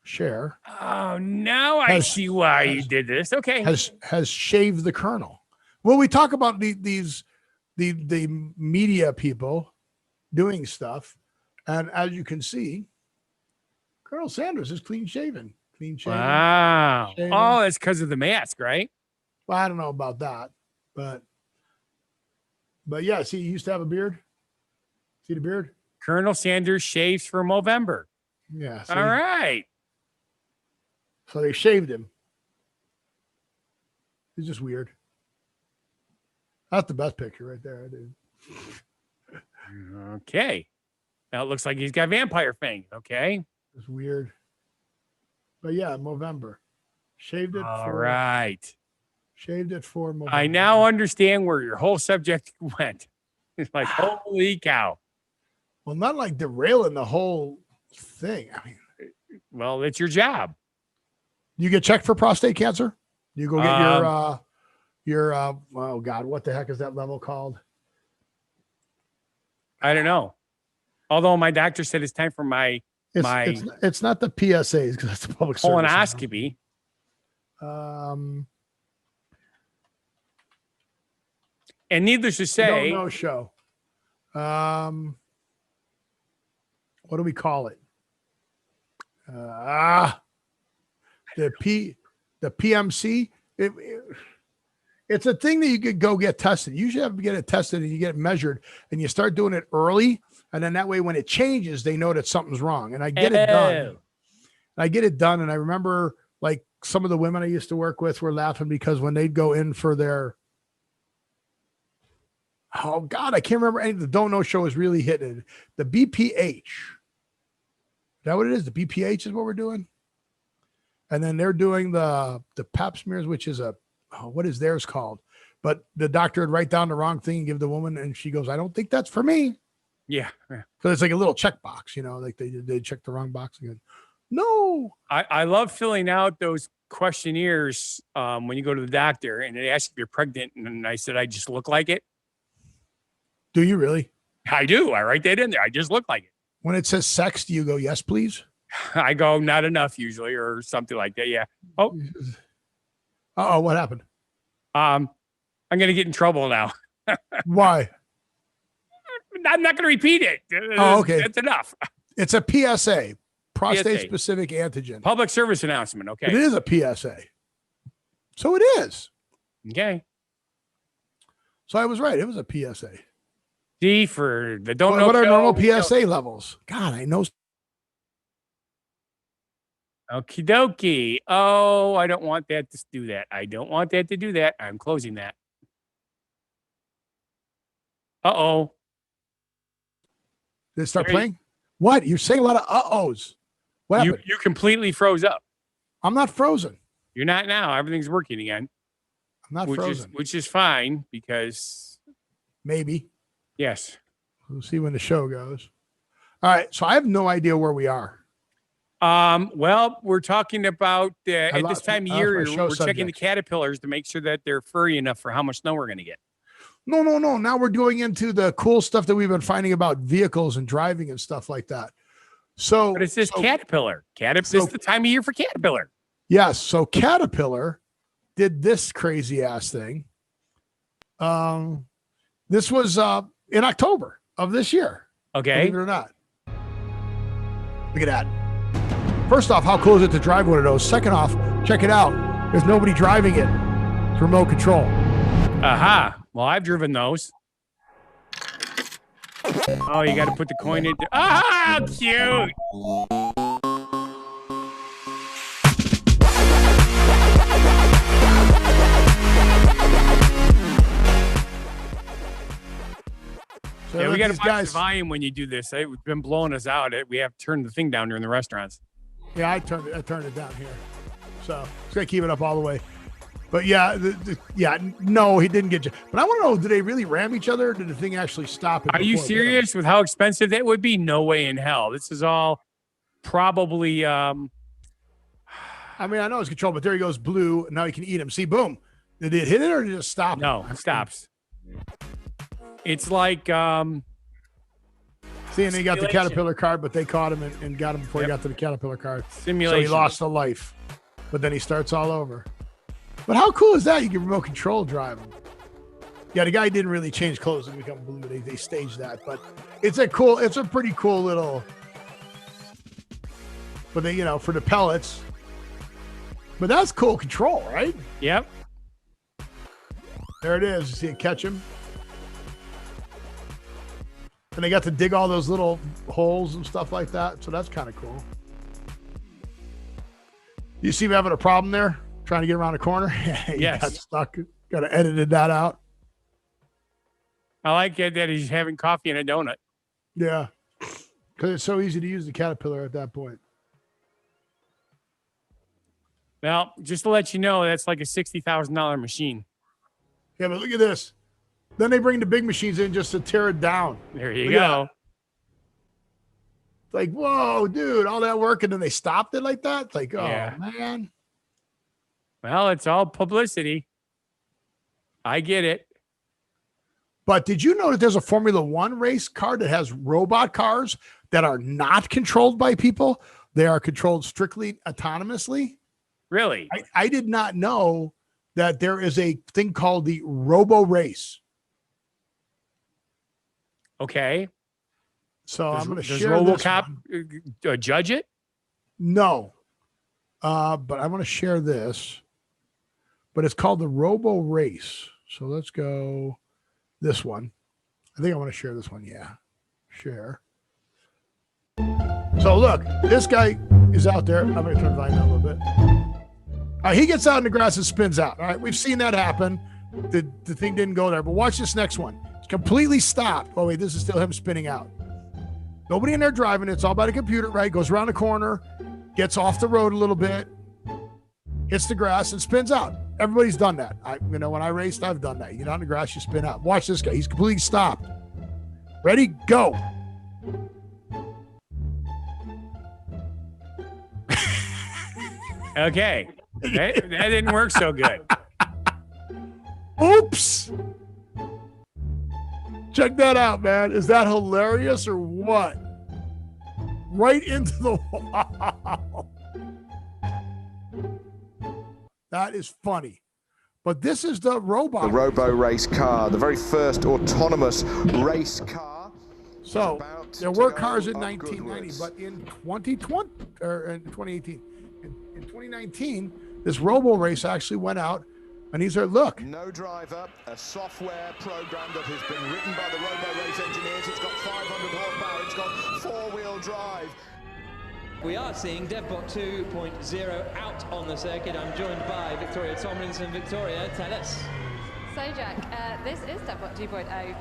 Speaker 1: share?
Speaker 2: Oh, now I see why you did this. Okay.
Speaker 1: Has shaved the Colonel. Well, we talk about the media people doing stuff, and as you can see, Colonel Sanders is clean shaven.
Speaker 2: Wow. Shaven. Oh, it's because of the mask, right?
Speaker 1: Well, I don't know about that, but yeah. See, he used to have a beard. See the beard?
Speaker 2: Colonel Sanders shaves for MoVember.
Speaker 1: Yeah.
Speaker 2: All right.
Speaker 1: So they shaved him. It's just weird. That's the best picture right there, dude.
Speaker 2: Okay. Now it looks like he's got vampire fangs. Okay.
Speaker 1: It's weird. But yeah, MoVember. Shaved it.
Speaker 2: All right.
Speaker 1: Shaved it for MoVember.
Speaker 2: I now understand where your whole subject went. It's like, holy cow.
Speaker 1: Well, not like derailing the whole thing. I mean,
Speaker 2: Well, it's your job.
Speaker 1: you get checked for prostate cancer? You go get your oh God, what the heck is that level called?
Speaker 2: I don't know. Although my doctor said it's time for my
Speaker 1: It's not the PSAs because that's the public service
Speaker 2: colonoscopy. And needless to say,
Speaker 1: no show. What do we call it? The PMC. It's a thing that you could go get tested. You should have to get it tested and you get it measured and you start doing it early. And then that way, when it changes, they know that something's wrong. And I get it done. And I remember like some of the women I used to work with were laughing because when they'd go in for their, oh God, I can't remember any. The Don't Know show is really hitting it. The BPH. Is that what it is? The BPH is what we're doing. And then they're doing the pap smears, which is what is theirs called? But the doctor would write down the wrong thing and give the woman, and she goes, I don't think that's for me.
Speaker 2: Yeah.
Speaker 1: So it's like a little check box, like they check the wrong box again. No.
Speaker 2: I love filling out those questionnaires when you go to the doctor and they ask if you're pregnant. And I said, I just look like it.
Speaker 1: Do you really?
Speaker 2: I do. I write that in there. I just look like it.
Speaker 1: When it says sex, do you go, yes, please?
Speaker 2: I go, not enough usually, or something like that. Yeah. Oh,
Speaker 1: what happened?
Speaker 2: I'm going to get in trouble now.
Speaker 1: Why?
Speaker 2: I'm not going to repeat it.
Speaker 1: Oh, okay.
Speaker 2: That's enough.
Speaker 1: It's a PSA, prostate specific antigen.
Speaker 2: Public service announcement. Okay.
Speaker 1: It is a PSA. So it is.
Speaker 2: Okay.
Speaker 1: So I was right. It was a PSA.
Speaker 2: D for the don't know.
Speaker 1: What are normal PSA levels? God, I know.
Speaker 2: Okie dokie. Oh, I don't want that to do that. I don't want that to do that. I'm closing that. Uh-oh.
Speaker 1: Did it start playing? What? You're saying a lot of uh-ohs. What happened?
Speaker 2: You completely froze up.
Speaker 1: I'm not frozen.
Speaker 2: You're not now. Everything's working again.
Speaker 1: I'm not frozen.
Speaker 2: Which is fine because...
Speaker 1: Maybe.
Speaker 2: Yes.
Speaker 1: We'll see when the show goes. All right. So I have no idea where we are.
Speaker 2: Well, we're talking about at this time of year, we're checking the caterpillars to make sure that they're furry enough for how much snow we're going to get.
Speaker 1: No. Now we're going into the cool stuff that we've been finding about vehicles and driving and stuff like that. So,
Speaker 2: but it's this caterpillar. It's the time of year for caterpillar.
Speaker 1: Yes. So Caterpillar did this crazy ass thing. This was in October of this year.
Speaker 2: Okay.
Speaker 1: Believe it or not. Look at that. First off, how cool is it to drive one of those? Second off, check it out. There's nobody driving it. It's remote control.
Speaker 2: Aha. Well, I've driven those. Oh, you got to put the coin in there. Ah, cute.
Speaker 1: So
Speaker 2: yeah, we got to watch the volume when you do this. It's been blowing us out. We have to turn the thing down during the restaurants.
Speaker 1: Yeah, I turned it down here. So it's going to keep it up all the way. But yeah, no, he didn't get you. But I want to know, did they really ram each other? Or did the thing actually stop?
Speaker 2: Are you serious with how expensive that would be? No way in hell. This is all probably. I
Speaker 1: mean, I know it's controlled, but there he goes, blue. And now you can eat him. See, boom. Did it hit it or did it just stop?
Speaker 2: No, it stops. It's like. See, and
Speaker 1: they got the Caterpillar card, but they caught him and got him before he got to the Caterpillar card.
Speaker 2: Simulation.
Speaker 1: So he lost a life, but then he starts all over. But how cool is that? You can remote control drive him. Yeah, the guy didn't really change clothes and become blue. They staged that, but it's a pretty cool little. But they, for the pellets. But that's cool control, right?
Speaker 2: Yep.
Speaker 1: There it is. You see it catch him. And they got to dig all those little holes and stuff like that. So that's kind of cool. You see me having a problem there? Trying to get around the corner?
Speaker 2: Yes.
Speaker 1: Got stuck. Got to edited that out.
Speaker 2: I like it that he's having coffee and a donut.
Speaker 1: Yeah. Because it's so easy to use the Caterpillar at that point.
Speaker 2: Well, just to let you know, that's like a $60,000 machine.
Speaker 1: Yeah, but look at this. Then they bring the big machines in just to tear it down.
Speaker 2: There you go.
Speaker 1: It's like, whoa, dude, all that work, and then they stopped it like that. It's like, oh man.
Speaker 2: Well, it's all publicity. I get it.
Speaker 1: But did you know that there's a Formula One race car that has robot cars that are not controlled by people? They are controlled strictly autonomously.
Speaker 2: Really?
Speaker 1: I did not know that there is a thing called the Robo Race.
Speaker 2: Okay.
Speaker 1: So I'm going to share
Speaker 2: this. Does RoboCop judge it?
Speaker 1: No. But I want to share this. But it's called the Robo Race. So let's go this one. I think I want to share this one. Yeah. Share. So look, this guy is out there. I'm going to turn the volume down a little bit. He gets out in the grass and spins out. All right. We've seen that happen. The thing didn't go there. But watch this next one. It's completely stopped. Oh, wait. This is still him spinning out. Nobody in there driving. It's all by the computer, right? Goes around the corner, gets off the road a little bit, hits the grass, and spins out. Everybody's done that. When I raced, I've done that. You get on the grass, you spin out. Watch this guy. He's completely stopped. Ready? Go.
Speaker 2: Okay. That didn't work so good.
Speaker 1: Oops. Check that out, man. Is that hilarious or what? Right into the wall. That is funny. But this is the robot.
Speaker 3: The Robo Race car, the very first autonomous race car.
Speaker 1: So there were cars in 1990, but in 2020 or in 2018, in 2019, this Robo Race actually went out. And these are, look.
Speaker 3: No driver, a software program that has been written by the Robo Race engineers. It's got 500 horsepower, it's got four-wheel drive.
Speaker 4: We are seeing DevBot 2.0 out on the circuit. I'm joined by Victoria Tomlinson. Victoria, tell us.
Speaker 5: So Jack, this is DevBot 2.0.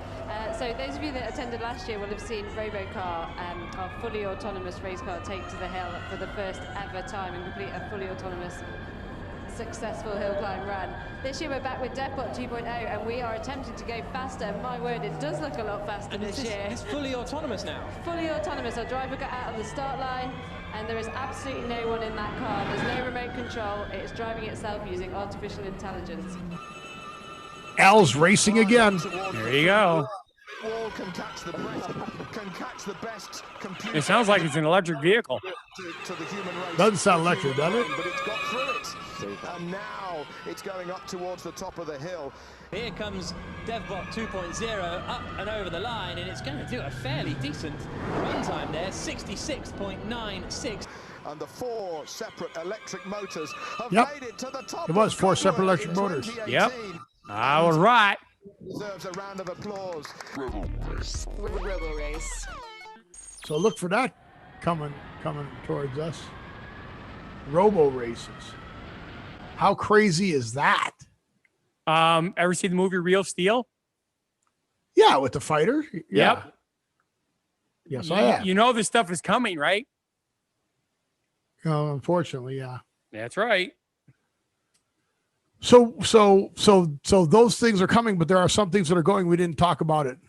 Speaker 5: So those of you that attended last year will have seen Robocar, our fully autonomous race car, take to the hill for the first ever time and complete a fully autonomous successful hill climb run. This year we're back with DevBot 2.0 and we are attempting to go faster. My word, it does look a lot faster this year.
Speaker 4: It's fully autonomous now.
Speaker 5: Fully autonomous. Our driver got out of the start line and there is absolutely no one in that car. There's no remote control. It's driving itself using artificial intelligence.
Speaker 1: Al's racing again.
Speaker 2: There you go.
Speaker 3: Can catch the best computer.
Speaker 2: It sounds like it's an electric vehicle.
Speaker 3: To the human race.
Speaker 1: Doesn't sound electric, does it?
Speaker 3: But it's got through it. And now it's going up towards the top of the hill.
Speaker 4: Here comes DevBot 2.0 up and over the line, and it's going to do a fairly decent run time there, 66.96.
Speaker 3: And the four separate electric motors have made it to the top.
Speaker 1: It was four separate electric motors.
Speaker 2: Yep. All right.
Speaker 3: Deserves a round of applause.
Speaker 5: Robo Race.
Speaker 1: So look for that coming towards us. Robo races. How crazy is that?
Speaker 2: Ever see the movie Real Steel?
Speaker 1: Yeah, with the fighter. Yeah.
Speaker 2: Yep.
Speaker 1: Yes, I have.
Speaker 2: You know this stuff is coming, right?
Speaker 1: Unfortunately, yeah.
Speaker 2: That's right.
Speaker 1: So those things are coming, but there are some things that are going. We didn't talk about it.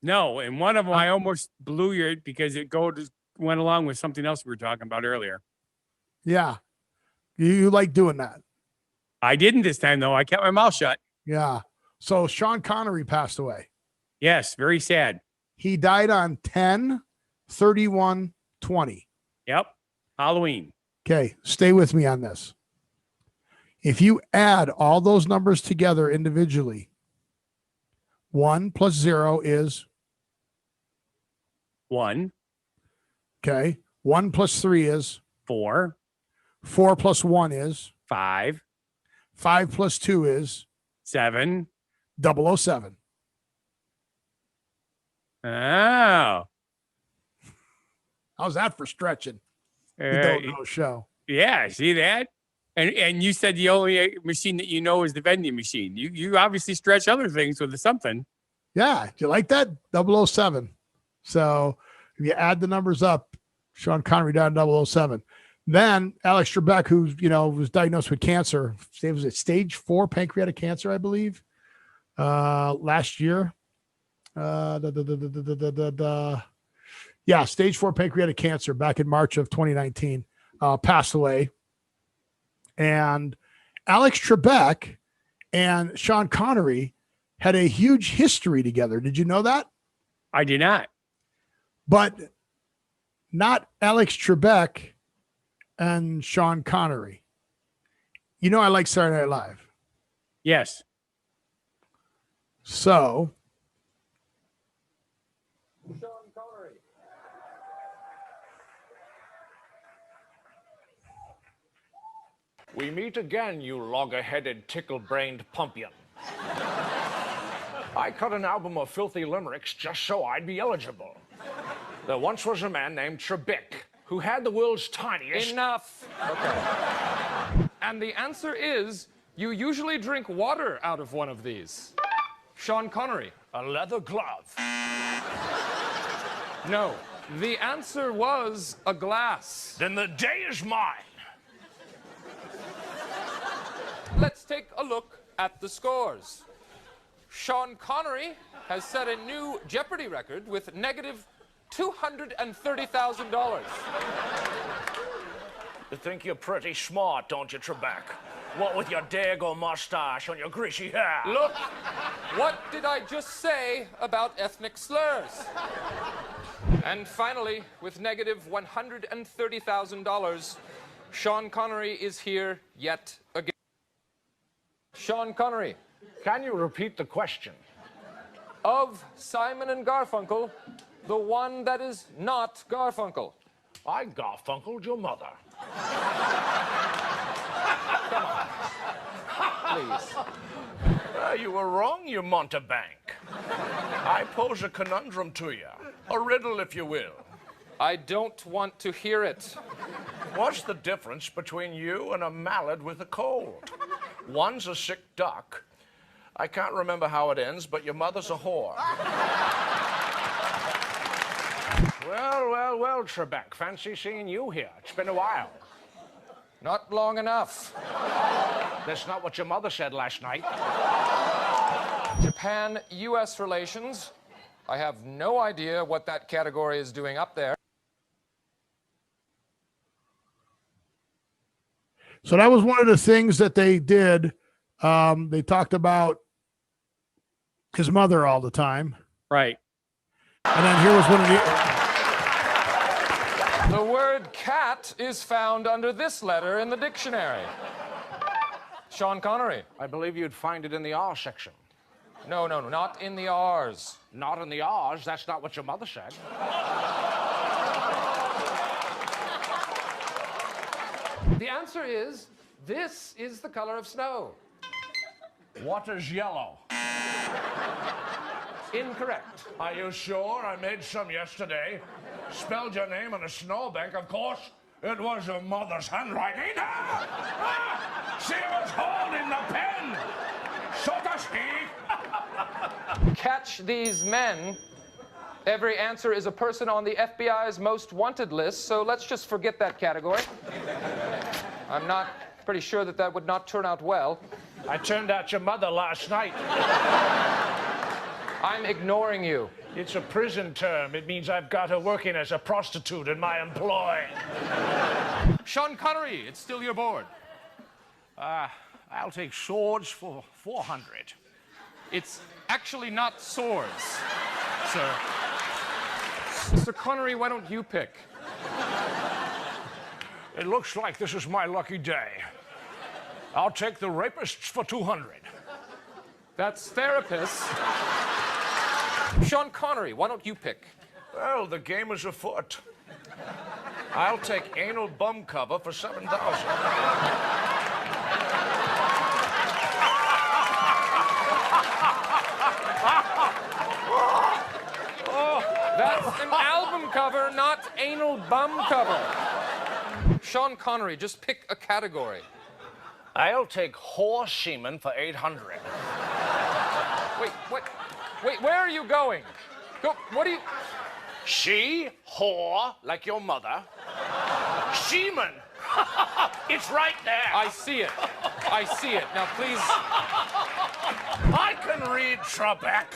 Speaker 2: No, and one of them I almost blew you because it went along with something else we were talking about earlier.
Speaker 1: Yeah, you like doing that.
Speaker 2: I didn't this time though. I kept my mouth shut.
Speaker 1: Yeah. So Sean Connery passed away.
Speaker 2: Yes, very sad.
Speaker 1: He died on 10/31/20.
Speaker 2: Yep. Halloween.
Speaker 1: Okay, stay with me on this. If you add all those numbers together individually, 1 plus 0 is
Speaker 2: 1.
Speaker 1: Okay. 1 plus 3 is
Speaker 2: 4.
Speaker 1: 4 plus 1 is
Speaker 2: 5.
Speaker 1: 5 plus 2 is
Speaker 2: 7.
Speaker 1: 007.
Speaker 2: Oh.
Speaker 1: How's that for stretching? You
Speaker 2: Uh,
Speaker 1: don't know show.
Speaker 2: yeah, see that? And you said the only machine that you know is the vending machine. You obviously stretch other things with something.
Speaker 1: Yeah. Do you like that? 007. So if you add the numbers up, Sean Connery died in 007. Then Alex Trebek, who was diagnosed with cancer. Was it stage 4 pancreatic cancer, I believe. last year. Yeah, stage 4 pancreatic cancer back in March of 2019, passed away. And Alex Trebek and Sean Connery had a huge history together. Did you know that?
Speaker 2: I did not.
Speaker 1: But not Alex Trebek and Sean Connery. You know I like Saturday Night Live.
Speaker 2: Yes.
Speaker 1: So
Speaker 6: Sean Connery.
Speaker 7: We meet again, you logger-headed, tickle-brained pumpion. I cut an album of filthy limericks just so I'd be eligible. There once was a man named Trebek who had the world's tiniest...
Speaker 6: Enough. Okay. And the answer is, you usually drink water out of one of these. Sean Connery.
Speaker 7: A leather glove.
Speaker 6: No. The answer was a glass.
Speaker 7: Then the day is mine.
Speaker 6: Let's take a look at the scores. Sean Connery has set a new Jeopardy record with negative $230,000.
Speaker 7: You think you're pretty smart, don't you, Trebek? What with your dago mustache and your greasy hair?
Speaker 6: Look, what did I just say about ethnic slurs? And finally, with negative $130,000, Sean Connery is here yet again. Sean Connery.
Speaker 7: Can you repeat the question?
Speaker 6: Of Simon and Garfunkel, the one that is not Garfunkel.
Speaker 7: I Garfunkeled your mother.
Speaker 6: Please.
Speaker 7: You were wrong, you mountebank. I pose a conundrum to you. A riddle, if you will.
Speaker 6: I don't want to hear it.
Speaker 7: What's the difference between you and a mallard with a cold? One's a sick duck. I can't remember how it ends, but your mother's a whore. Well, Trebek. Fancy seeing you here. It's been a while.
Speaker 6: Not long enough.
Speaker 7: That's not what your mother said last night.
Speaker 6: Japan-U.S. relations. I have no idea what that category is doing up there.
Speaker 1: So that was one of the things that they did. They talked about his mother all the time.
Speaker 2: Right.
Speaker 1: And then here was one of
Speaker 6: The word cat is found under this letter in the dictionary. Sean Connery.
Speaker 7: I believe you'd find it in the R section.
Speaker 6: No, not in the R's.
Speaker 7: Not in the R's. That's not what your mother said.
Speaker 6: The answer is, this is the color of snow.
Speaker 7: Water's yellow.
Speaker 6: Incorrect.
Speaker 7: Are you sure? I made some yesterday. Spelled your name on a snowbank, of course. It was your mother's handwriting. She was holding the pen, so to speak.
Speaker 6: Catch these men. Every answer is a person on the FBI's most wanted list, so let's just forget that category. I'm not pretty sure that would not turn out well.
Speaker 7: I turned out your mother last night.
Speaker 6: I'm ignoring you.
Speaker 7: It's a prison term. It means I've got her working as a prostitute in my employ.
Speaker 6: Sean Connery, it's still your board.
Speaker 7: I'll take swords for 400.
Speaker 6: It's actually not swords, sir. Mr. Connery, why don't you pick?
Speaker 7: It looks like this is my lucky day. I'll take the rapists for 200.
Speaker 6: That's therapists. Sean Connery, why don't you pick?
Speaker 7: Well, the game is afoot. I'll take anal bum cover for 7,000.
Speaker 6: That's an album cover, not anal bum cover. Sean Connery, just pick a category.
Speaker 7: I'll take whore semen for 800.
Speaker 6: Wait, what? Wait, where are you going? Go, what are you...
Speaker 7: She, whore, like your mother. Semen. It's right there.
Speaker 6: I see it. I see it. Now, please,
Speaker 7: I can read Trebek.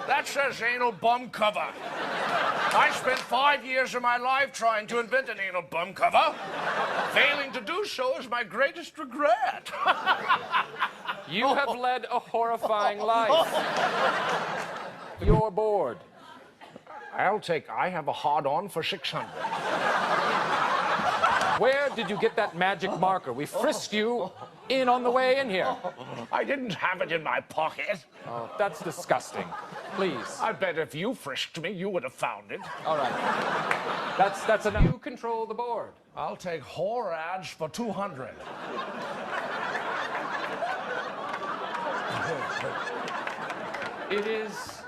Speaker 7: That says anal bum cover. I spent 5 years of my life trying to invent an anal bum cover. Failing to do so is my greatest regret.
Speaker 6: You have led a horrifying life. You're bored.
Speaker 7: I have a hard-on for 600.
Speaker 6: Where did you get that magic marker? We frisked you in on the way in here.
Speaker 7: I didn't have it in my pocket.
Speaker 6: Oh, that's disgusting. Please.
Speaker 7: I bet if you frisked me, you would have found it.
Speaker 6: All right. That's enough. You control the board.
Speaker 7: I'll take whore ads for 200.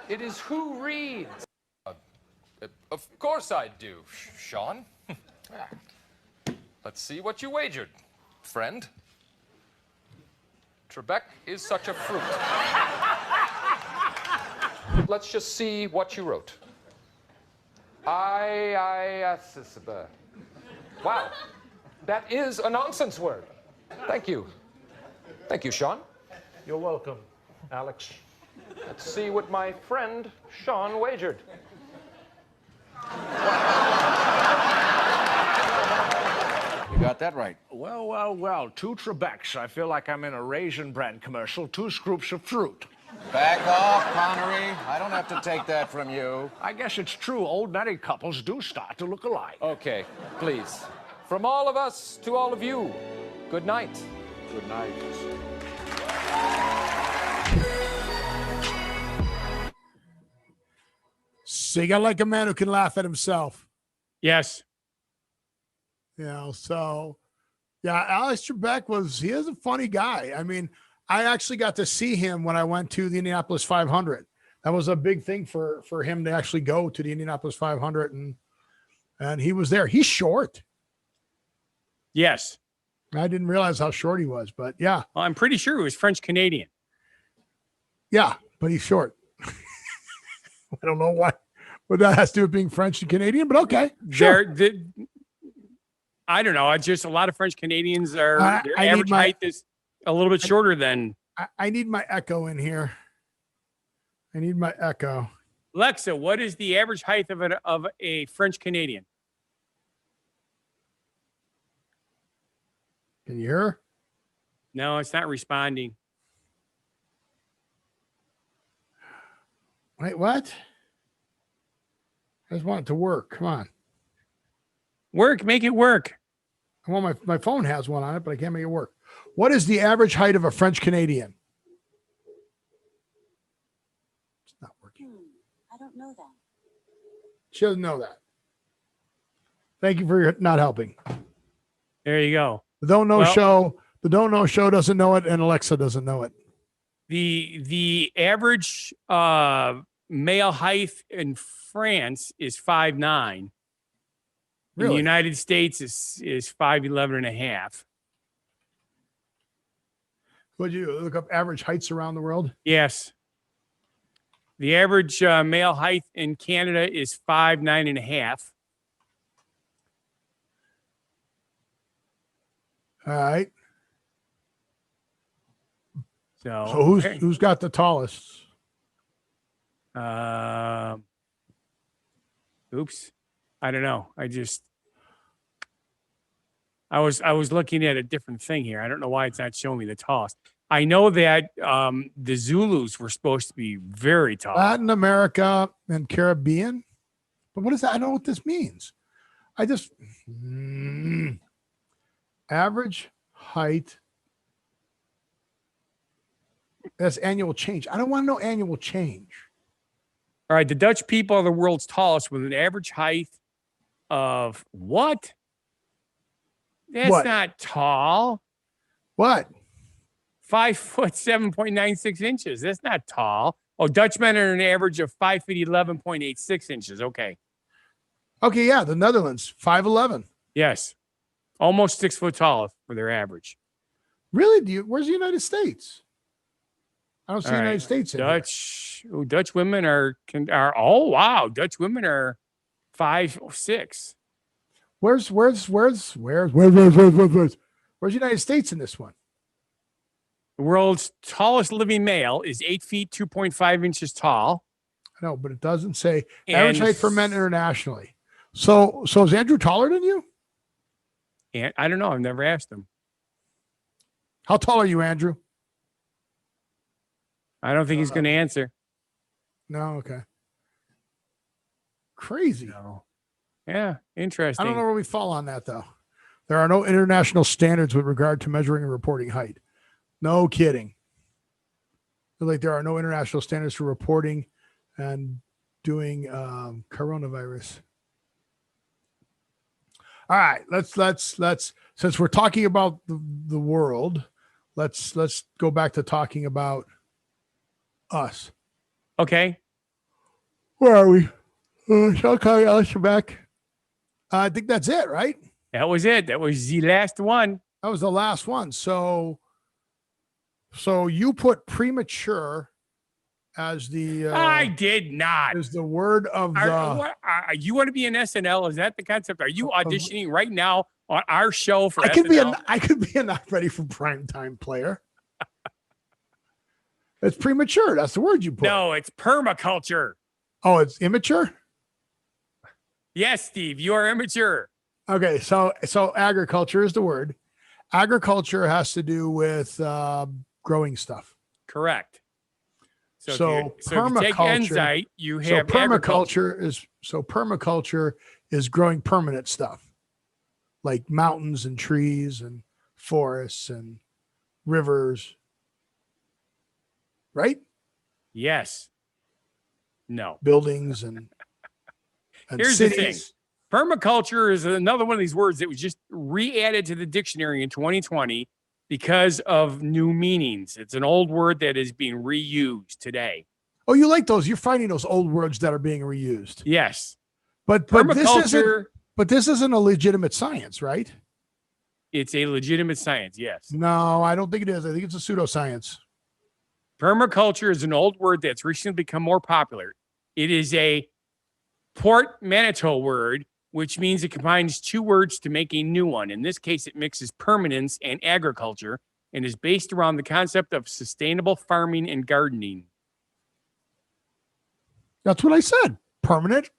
Speaker 6: It is who reads. Of course I do, Sean. Let's see what you wagered, friend. Trebek is such a fruit. Let's just see what you wrote. Wow, that is a nonsense word. Thank you. Thank you, Sean.
Speaker 7: You're welcome, Alex.
Speaker 6: Let's see what my friend Sean wagered.
Speaker 8: You got that right.
Speaker 7: Well. 2 Trebeks. I feel like I'm in a Raisin Bran commercial. 2 scoops of fruit.
Speaker 8: Back off, Connery. I don't have to take that from you.
Speaker 7: I guess it's true. Old married couples do start to look alike.
Speaker 6: Okay, please. From all of us to all of you, good night.
Speaker 7: Good night.
Speaker 1: Sing it like a man who can laugh at himself.
Speaker 2: Yes.
Speaker 1: You know, so yeah, Alex Trebek he is a funny guy. I mean, I actually got to see him when I went to the Indianapolis 500. That was a big thing for him to actually go to the Indianapolis 500, and he was there. He's short.
Speaker 2: Yes.
Speaker 1: I didn't realize how short he was, but yeah.
Speaker 2: Well, I'm pretty sure he was French Canadian.
Speaker 1: Yeah, but he's short. I don't know what that has to do with being French and Canadian, but okay. Sure.
Speaker 2: I don't know. It's just a lot of French Canadians their average
Speaker 1: my-
Speaker 2: height is a little bit shorter than.
Speaker 1: I need my echo in here. I need my echo.
Speaker 2: Alexa, what is the average height of a French Canadian?
Speaker 1: Can you hear her?
Speaker 2: No, it's not responding.
Speaker 1: Wait, what? I just want it to work. Come on.
Speaker 2: Make it work.
Speaker 1: Well, my phone has one on it, but I can't make it work. What is the average height of a French Canadian? It's not working.
Speaker 9: I don't know that.
Speaker 1: She doesn't know that. Thank you for your not helping.
Speaker 2: There you go.
Speaker 1: The Don't Know Show doesn't know it, and Alexa doesn't know it.
Speaker 2: The average male height in France is 5'9".
Speaker 1: Really?
Speaker 2: In the United States is 5'11" and a half.
Speaker 1: Would you look up average heights around the world?
Speaker 2: Yes. The average male height in Canada is 5'9" and a half.
Speaker 1: All right.
Speaker 2: So
Speaker 1: who's got the tallest?
Speaker 2: Oops. I don't know. I was looking at a different thing here. I don't know why it's not showing me the tallest. I know that the Zulus were supposed to be very tall.
Speaker 1: Latin America and Caribbean. But what is that? I don't know what this means. I just average height. That's annual change. I don't want to know annual change.
Speaker 2: All right. The Dutch people are the world's tallest with an average height of what? That's not tall.
Speaker 1: What?
Speaker 2: 5 foot 7.96 inches. That's not tall. Oh, Dutchmen are an average of 5 feet 11.86 inches. Okay.
Speaker 1: Okay, yeah, the Netherlands 5'11".
Speaker 2: Yes, almost 6 foot tall for their average.
Speaker 1: Really? Where's the United States? I don't see the United States in
Speaker 2: Dutch women are. Oh wow, Dutch women are 5'6".
Speaker 1: Where's the United States in this one?
Speaker 2: The world's tallest living male is 8 feet, 2.5 inches tall.
Speaker 1: No, but it doesn't say
Speaker 2: And-
Speaker 1: average height for men internationally. So is Andrew taller than you?
Speaker 2: And I don't know. I've never asked him.
Speaker 1: How tall are you, Andrew?
Speaker 2: I don't think he's going to answer.
Speaker 1: No, okay. Crazy.
Speaker 2: No. Yeah,
Speaker 1: I
Speaker 2: interesting.
Speaker 1: don't know where we fall on that, though. There are no international standards with regard to measuring and reporting height. No kidding. Like there are no international standards for reporting and doing coronavirus. All right, let's since we're talking about the world, let's go back to talking about us.
Speaker 2: Okay.
Speaker 1: Where are we? Okay, Alice, you're back. I think that's it, right?
Speaker 2: That was it. That was the last one.
Speaker 1: That was the last one. So you put premature as the
Speaker 2: I did not.
Speaker 1: as the word of the.
Speaker 2: You want to be an SNL? Is that the concept? Are you auditioning right now on our show for
Speaker 1: I could
Speaker 2: SNL?
Speaker 1: be a not ready for prime time player. It's premature. That's the word you put.
Speaker 2: No, it's permaculture.
Speaker 1: Oh, it's immature.
Speaker 2: Yes, Steve, you are immature.
Speaker 1: Okay, so agriculture is the word. Agriculture has to do with growing stuff.
Speaker 2: Correct.
Speaker 1: So
Speaker 2: if you take
Speaker 1: permaculture-
Speaker 2: Enzyte, you
Speaker 1: So
Speaker 2: have agriculture.
Speaker 1: permaculture is growing permanent stuff, like mountains and trees and forests and rivers. Right?
Speaker 2: Yes. No.
Speaker 1: Buildings and
Speaker 2: Here's the
Speaker 1: cities.
Speaker 2: thing. Permaculture is another one of these words that was just re-added to the dictionary in 2020 because of new meanings. It's an old word that is being reused today.
Speaker 1: Oh, you like those? You're finding those old words that are being reused.
Speaker 2: Yes.
Speaker 1: But this isn't a legitimate science, right?
Speaker 2: It's a legitimate science. Yes.
Speaker 1: No, I don't think it is. I think it's a pseudoscience.
Speaker 2: Permaculture is an old word that's recently become more popular. It is a portmanteau word, which means it combines two words to make a new one. In this case, it mixes permanence and agriculture and is based around the concept of sustainable farming and gardening.
Speaker 1: That's what I said. Permanent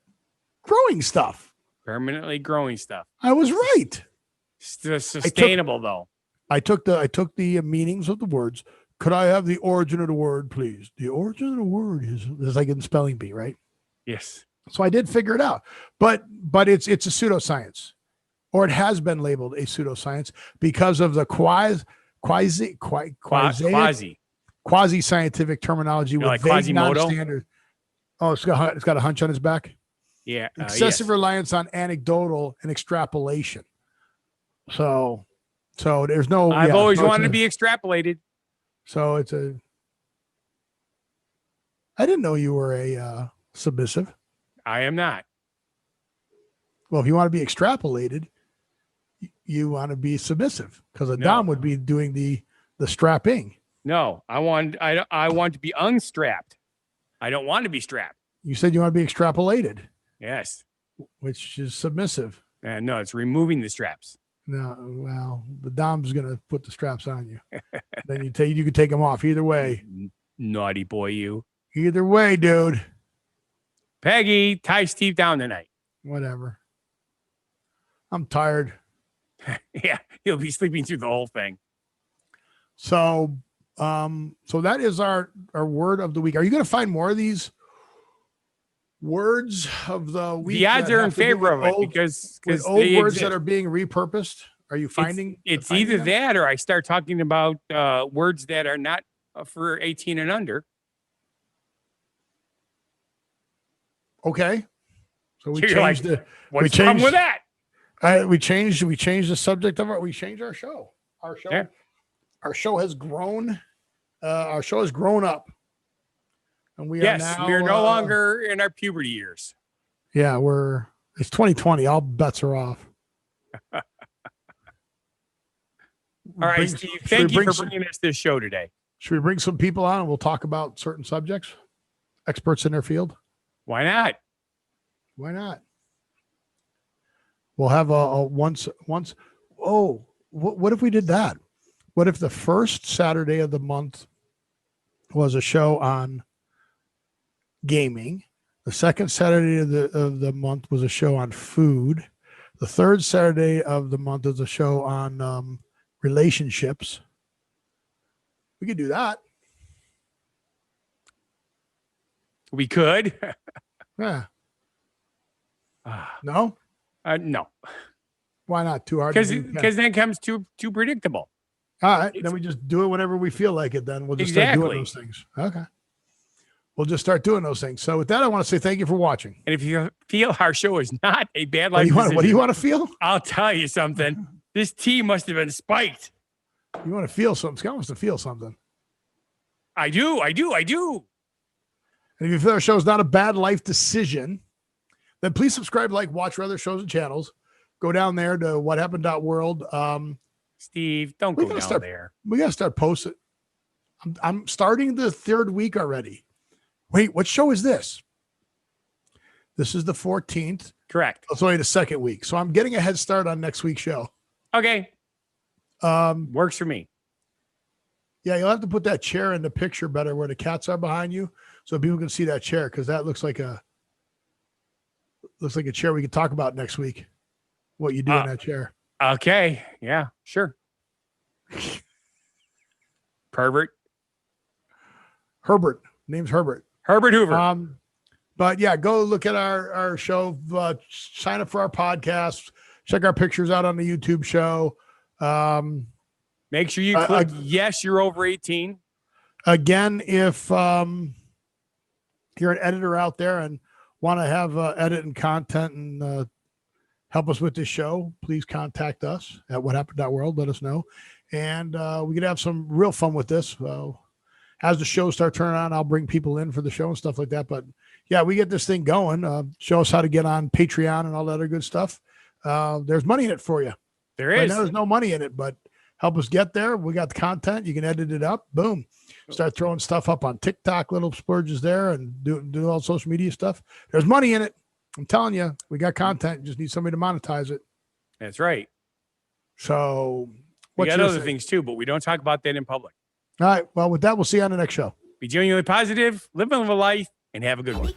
Speaker 1: growing stuff.
Speaker 2: Permanently growing stuff.
Speaker 1: I was right.
Speaker 2: Sustainable, though.
Speaker 1: I took the meanings of the words. Could I have the origin of the word, please? The origin of the word is like in spelling bee, right?
Speaker 2: Yes.
Speaker 1: So I did figure it out, but it's a pseudoscience, or it has been labeled a pseudoscience because of the quasi scientific terminology with
Speaker 2: like
Speaker 1: vague
Speaker 2: Quasimodo?
Speaker 1: non-standard. Oh, it's got a hunch on his back.
Speaker 2: Yeah.
Speaker 1: Excessive
Speaker 2: yes.
Speaker 1: reliance on anecdotal and extrapolation. So there's no.
Speaker 2: I've always wanted to be extrapolated.
Speaker 1: So it's a. I didn't know you were a submissive.
Speaker 2: I am not.
Speaker 1: Well, if you want to be extrapolated, you want to be submissive because a
Speaker 2: No.
Speaker 1: dom would be doing the strapping.
Speaker 2: No, I want to be unstrapped. I don't want to be strapped.
Speaker 1: You said you want to be extrapolated,
Speaker 2: Yes.
Speaker 1: which is submissive.
Speaker 2: No, it's removing the straps.
Speaker 1: No, well, the dom's going to put the straps on you. Then you can take them off. Either way,
Speaker 2: Naughty boy, you.
Speaker 1: either way, dude.
Speaker 2: Peggy, tie Steve down tonight.
Speaker 1: Whatever. I'm tired.
Speaker 2: Yeah, he'll be sleeping through the whole thing.
Speaker 1: So that is our word of the week. Are you going to find more of these words of the week?
Speaker 2: The odds
Speaker 1: that
Speaker 2: are
Speaker 1: have
Speaker 2: in
Speaker 1: to do
Speaker 2: favor
Speaker 1: with
Speaker 2: of it because
Speaker 1: old
Speaker 2: they
Speaker 1: words
Speaker 2: exist.
Speaker 1: that are being repurposed. Are you finding?
Speaker 2: It's
Speaker 1: finding
Speaker 2: either
Speaker 1: them?
Speaker 2: that or I start talking about words that are not for 18 and under.
Speaker 1: Okay. So we
Speaker 2: You're
Speaker 1: changed
Speaker 2: like,
Speaker 1: the.
Speaker 2: What's
Speaker 1: we
Speaker 2: wrong
Speaker 1: changed,
Speaker 2: with that?
Speaker 1: We changed the subject of it. We changed our show.
Speaker 2: Yeah.
Speaker 1: Our show has grown. Our show has grown up, and we
Speaker 2: Yes,
Speaker 1: are now.
Speaker 2: we're no longer in our puberty years.
Speaker 1: Yeah, it's 2020. All bets are off.
Speaker 2: All right, Steve, thank you for bringing us this show today.
Speaker 1: Should we bring some people on and we'll talk about certain subjects, experts in their field?
Speaker 2: Why not?
Speaker 1: Why not? We'll have a once. Oh, what if we did that? What if the first Saturday of the month was a show on gaming? The second Saturday of the month was a show on food. The third Saturday of the month is a show on relationships. We could do that.
Speaker 2: We could.
Speaker 1: Yeah. No?
Speaker 2: No.
Speaker 1: Why not? Too hard. to do?
Speaker 2: Because then it comes too predictable.
Speaker 1: All right. Then we just do it whenever we feel like it. Then we'll just start doing those things. Okay. We'll just start doing those things. So with that, I want to say thank you for watching.
Speaker 2: And if you feel our show is not a bad life
Speaker 1: what do you want to feel?
Speaker 2: I'll tell you something. This tea must have been spiked.
Speaker 1: You want to feel something? Scott wants to feel something.
Speaker 2: I do.
Speaker 1: And if you feel our show is not a bad life decision, then please subscribe, like, watch our other shows and channels. Go down there to whathappened.world.
Speaker 2: Steve, don't go down there.
Speaker 1: We got to start posting. I'm starting the third week already. Wait, what show is this? This is the 14th.
Speaker 2: Correct.
Speaker 1: It's only the second week. So I'm getting a head start on next week's show.
Speaker 2: Okay. Works for me.
Speaker 1: Yeah, you'll have to put that chair in the picture better where the cats are behind you so people can see that chair, because that looks like a chair we can talk about next week. What you do in that chair.
Speaker 2: Okay. Yeah, sure. Pervert.
Speaker 1: Herbert. Name's Herbert.
Speaker 2: Herbert Hoover.
Speaker 1: But yeah, go look at our show, sign up for our podcast, check our pictures out on the YouTube show.
Speaker 2: Make sure you click yes, you're over 18.
Speaker 1: Again, if you're an editor out there and want to have edit and content and help us with this show, please contact us at whathappened.world. Let us know. And we could have some real fun with this. As the shows start turning on, I'll bring people in for the show and stuff like that. But yeah, we get this thing going. Show us how to get on Patreon and all that other good stuff. There's money in it for you.
Speaker 2: There
Speaker 1: right
Speaker 2: is.
Speaker 1: now, there's no money in it, but help us get there. We got the content. You can edit it up. Boom. Start throwing stuff up on TikTok, little splurges there, and do all social media stuff. There's money in it. I'm telling you, we got content. You just need somebody to monetize it.
Speaker 2: That's right.
Speaker 1: So
Speaker 2: we got other things too, but we don't talk about that in public.
Speaker 1: All right. Well, with that, we'll see you on the next show.
Speaker 2: Be genuinely positive, live a life, and have a good one.